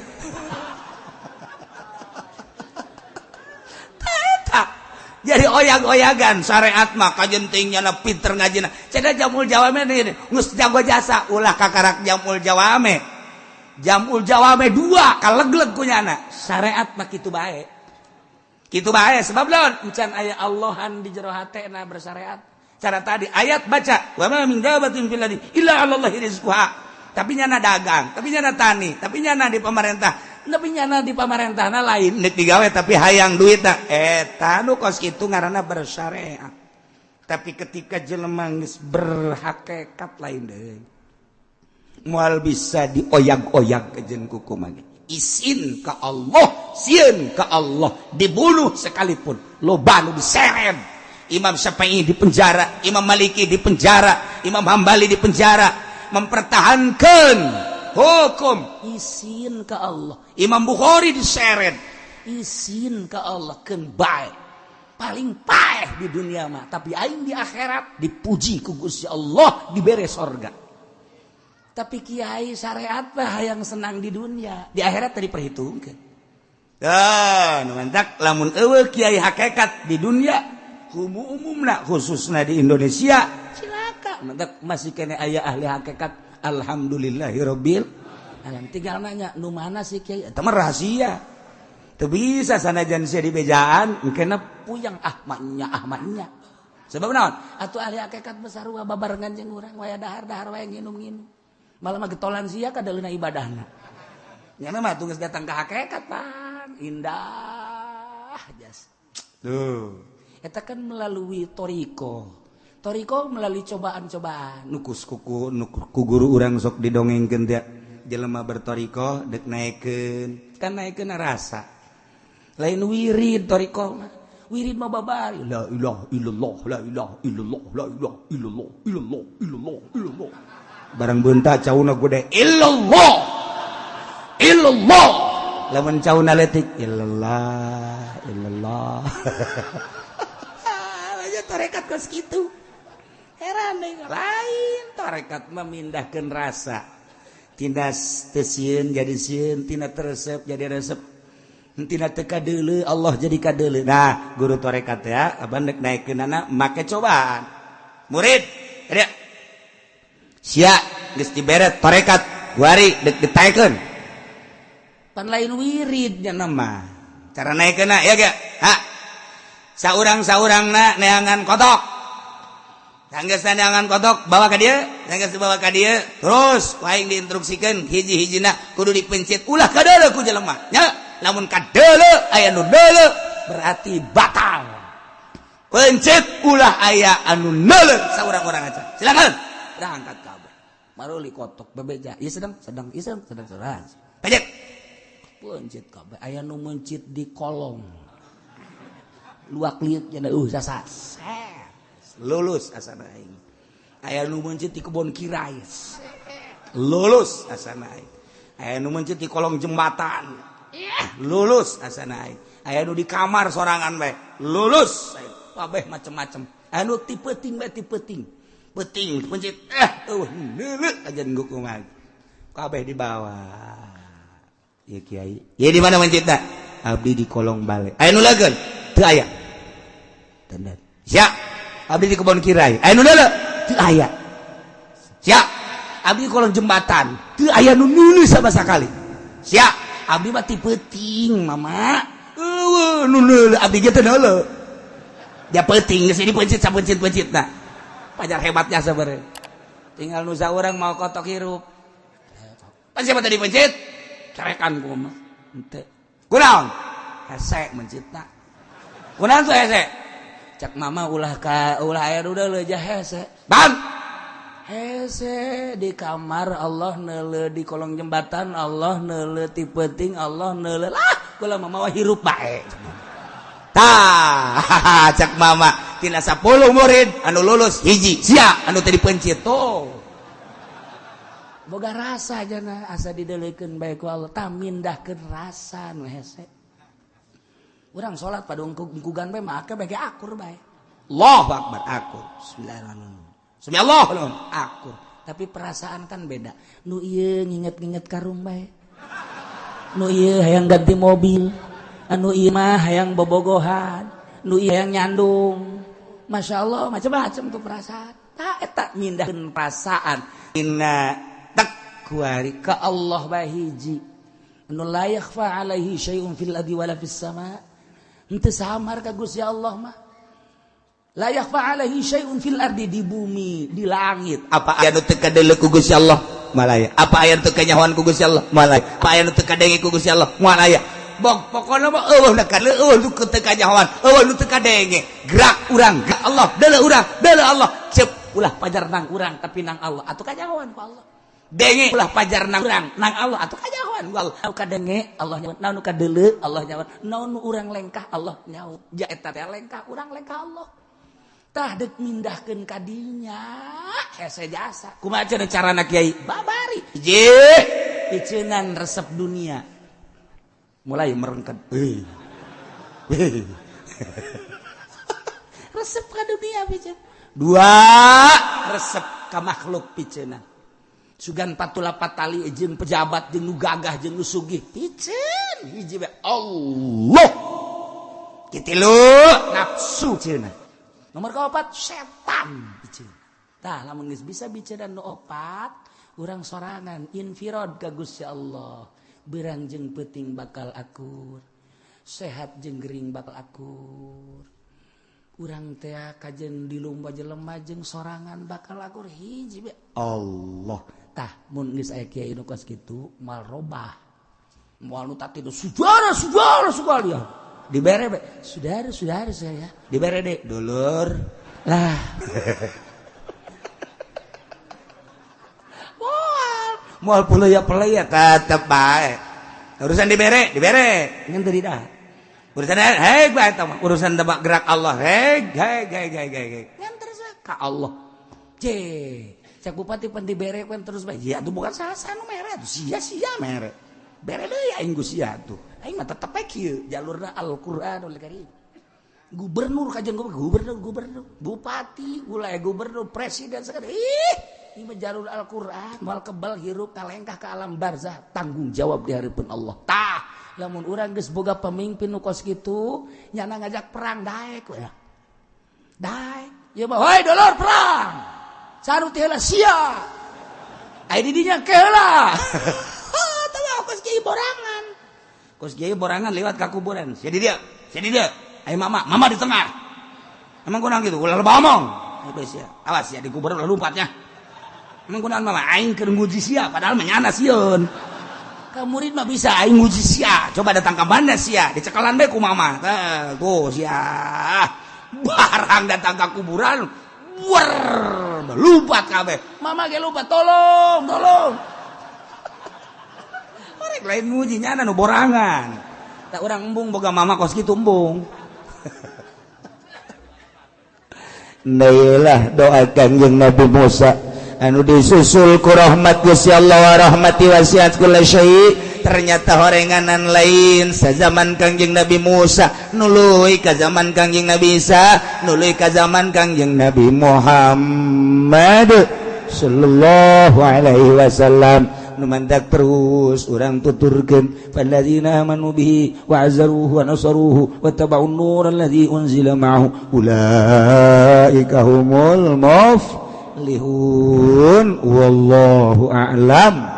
Jadi oyag-oyagan syariat mah kajentingnya na pinter ngajina. Ceda jamul jawame nih, ngus jago jasa ulah kakarak jamul jawame. Jamul jawame 2 kalegleg kunyana. Syariat mah kitu bae. Kitu bae sebab lawan encan aya Allahan di jero hatena bersyariat. Cara tadi ayat baca wa ma min dabatin fil ardi illa 'alallahi rizquha. Tapi nyana dagang, tapi nyana tani, tapi nyana di pemerintah. Tapi nyana di pemerintahna lain nek digawe tapi hayang duitna eta nu kos kitu ngaranna bersyariat tapi ketika jelema geus berhakikat lain deui moal bisa dioyag-oyag kejeun kukumaha izin ka Allah sieun ka Allah dibunuh sekalipun loba nu diseret Imam Syafi'i di penjara Imam Maliki di penjara Imam Hambali di penjara mempertahankan hukum izin ke Allah Imam Bukhari diseret izin ke Allah keun bae paling paeh di dunia mah tapi aing di akhirat dipuji ku Gusti Allah dibere sorga tapi kiai syariat mah hayang senang di dunia di akhirat tadi perhitungkeun nu mantak lamun eueuh kiai hakikat di dunia umumna khususna di Indonesia cilaka mantak masih kene aya ahli hakikat alhamdulillahirabbil alamin tinggal nanya nu mana sih kiai eta mah rahasia teu bisa sanajan sia di bejaan engkena puyang ahmadnya sebab naon atuh ahli hakikat besarua babarengan jeung urang waya dahar-dahar waya nginum-nginum malah mah getolan sia kadaleuna ibadahna nya mah tugas datang ka hakikat pan indah jas tuh eta kan melalui Toriko melalui cobaan-cobaan. Nukus kuku guru urang sok didongengkeun teh jelema bertoriko dek naikeun. Kan naikeun rasa. Lain wirid toriko mah. Wirid mah babari. La ilaha illallah, la ilaha illallah, la ilaha illallah, illallah, illallah, illallah. Barang beunta cauna gede illallah. Illallah. Lamun cauna leutik illallah, illallah. Aja tarekat kos kitu. Heran lain tarekat memindahkan rasa tina sieun jadi sieun tina teresep jadi resep tina teu kadeuleu Allah jadi kadeuleu nah guru tarekat ya abang naikeunana make cobaan murid ada sia geus dibere tarekat guari dek ditaikeun pan lain wiridnya nama cara naikeunna ya ge ha saurang-saurangna neangan kotok Sanggeus neangan kotok bawa ka dieu, sanggeus dibawa ka dieu, terus aing diinstruksikeun hiji-hijina kudu dipencet ulah kadeuleu ku jelema. Nya, lamun kadeuleu aya nu deuleu berarti batal. pencet ulah aya anu neuleut saurang-urang aja. Silakan. Dah angkat kabel. Maruli kotok bebeja. Ieu sedang. Pencet. Pencet kabel. Aya nu mencit di kolong. Luak liut nya sasa. Lulus asana aing. Aya nu mencit di kebun kirai. Lulus asana aing. Aya nu mencit di kolong jembatan. Lulus asana aing. Aya nu di kamar sorangan bae. Lulus. Kabeh macem-macem. Anu tipeting bae tipeting. Peting pencit. Neuleuh aja nguk kumaha. Kabeh di bawah. Ya kiai. Ya di mana mencitna? Abdi di kolong bale. Aya nu legeun? Teu aya. Tenan. Sia. Abdi di kebun kirai. Aya nu leuleuh? Teu aya. Sia. Abdi di kolong jembatan. Teu aya nu nulis sama sakali. Sia. Abdi mah tipeting, mama. Nu leuleuh abdi ge teu leuleuh. Dia peting geus dipencit sapencit-pencitna. Pajar hebatnya sabareu. Tinggal nu saurang mau kotok hirup. Pan siapa tadi pencit? Cerekan ku mah. Henteu. Kunaon? Hese mencitna. Kunaon tuh hese? Cak mama ulah aya udah leujah hese. Bang. Hese di kamar Allah neuleuh di kolong jembatan Allah neuleuh ti peuting Allah neuleuh. Lah, kula mama hirup bae. Tah, cak mama tina 10 murid anu lulus hiji sia anu tadi pencit tuh. Boga rasa jana asa dideleukeun bae ku Allah tah mindahkeun rasa nu hese. Urang salat pada ungkugan bae mah akeh bage akur bae. Allahu akbar akur. Bismillahirrahmanirrahim. Subhanallah akur. Tapi perasaan kan beda. Nu ieu nginget-nginget karung bae. Nu ieu hayang ganti mobil. Anu ieu mah hayang bobogohan. Nu ieu hayang nyandung. Masya Allah macam-macam tuh perasaan. Tah eta mindahkeun perasaan. Inna taqwari ka Allah bae hiji. Anu la yakhfa alaihi syai'un fil ardi wala fis sama'. Henteu samar ka Gusti Allah mah. La yakhfa alaihi syai'un fil ardi di bumi, di langit. Apa aya nu teu kadeuleu ku Gusti Allah? Malaya. Apa aya nu teu kanyahoan ku Gusti Allah? Malaya. Apa aya nu teu kadenge ku Gusti Allah? Malaya. Bok pokona mah eueuh da kadeueuh nu teu kanyahoan, eueuh nu teu kadenge. Gerak urang, gerak Allah, deuleu urang, deuleu Allah. Ceuk ulah pajar nang urang tapi nang Allah atuh kanyahoan ku Allah. Denge ulah pajar nang urang nang Allah atuh kanyahoan ku Allah. Nu kadenge Allah nyawa, nu kadeuleu Allah nyawa, nu urang lengkah Allah nyawa. Ja eta teh lengkah urang lengkah Allah. Tah deuk mindahkeun ka dinya hese jasa. Kumaha cenah carana kiai? Babari. Je, piceunan resep dunia. Mulai merengket. Resep ka dunia piceun. 2 resep ka makhluk piceuna. Sugan patulapat tali jeung pejabat jeung nu gagah jeung nu sugih piceun hiji bae Allah. Kitilu nafsu piceuna. Nomor kaopat setan piceun. Tah lamun geus bisa bicara nu opat urang sorangan infirad ka Gusti Allah. Berang jeung peuting bakal akur. Sehat jeung gering bakal akur. Urang teh kajen di lomba jelema jeung sorangan bakal akur hiji bae Allah. Tah mun geus aya kiai nu kos kitu mal robah. Moal nu tati saudara ya. Dibere bae. Saudara saya. Dibere deh dulur. Lah. Moal pelaya tetep bae. Urusan dibere. Ngan teu dah. Urusan bae eta mah. Urusan debak gerak Allah. Ngan terus ka Allah. Cak bupati pan dibere kan terus bae. Ya atuh bukan saha nu mere atuh sia-sia mere. Bere deui aing Gusti atuh. Aing mah tetep kieu jalurna Al-Qur'anul Karim. Gubernur kajen gubernur, bupati, wilayah gubernur, presiden sekali. Ini mah jalur Al-Qur'an, moal kebal hirup kalengkah ke alam barzah, tanggung jawab di harapan Allah. Tah, lamun urang geus boga pemimpin nu kos kitu, nyana ngajak perang daek we. Daek. Ya mah, "Hoi dulur perang." Saru teh heula sia. Ai di dinya keula. Tah kos kieu borangan. Kos kieu borangan lewat ka kuburan. Jadi dia. Ayo mama di tengah. Emang kunang gitu, ulah loba omong. Awas ya di kuburan ulah lompatnya. Emang kunang mama aing keur nguji sia padahal mah nyana sieun. Ka murid mah bisa aing nguji sia. Coba datang ka mana sia, dicekelan bae ku mama. Tuh sia. barang datang ke kuburan lupa kabeh mama ge lupa tolong rek lain muji nyana nu borangan tak urang embung boga mama kos kitu embung Nailah doakan jeung Nabi Musa anu disusul ku rahmat Gusti Allah wa rahmati wasiat kulli syai ternyata horenganan lain sazaman Kangjeng Nabi Musa nuluy ka zaman Kangjeng Nabi Isa nuluy ka zaman Kangjeng Nabi Muhammad sallallahu alaihi wasallam nu mandak terus urang tuturkeun falladzina amanu bihi wa azzaruhu wa nasaruhu wa tabau'n nur alladzi unzila ma'ahu ulaika humul muflihun wallahu a'lam.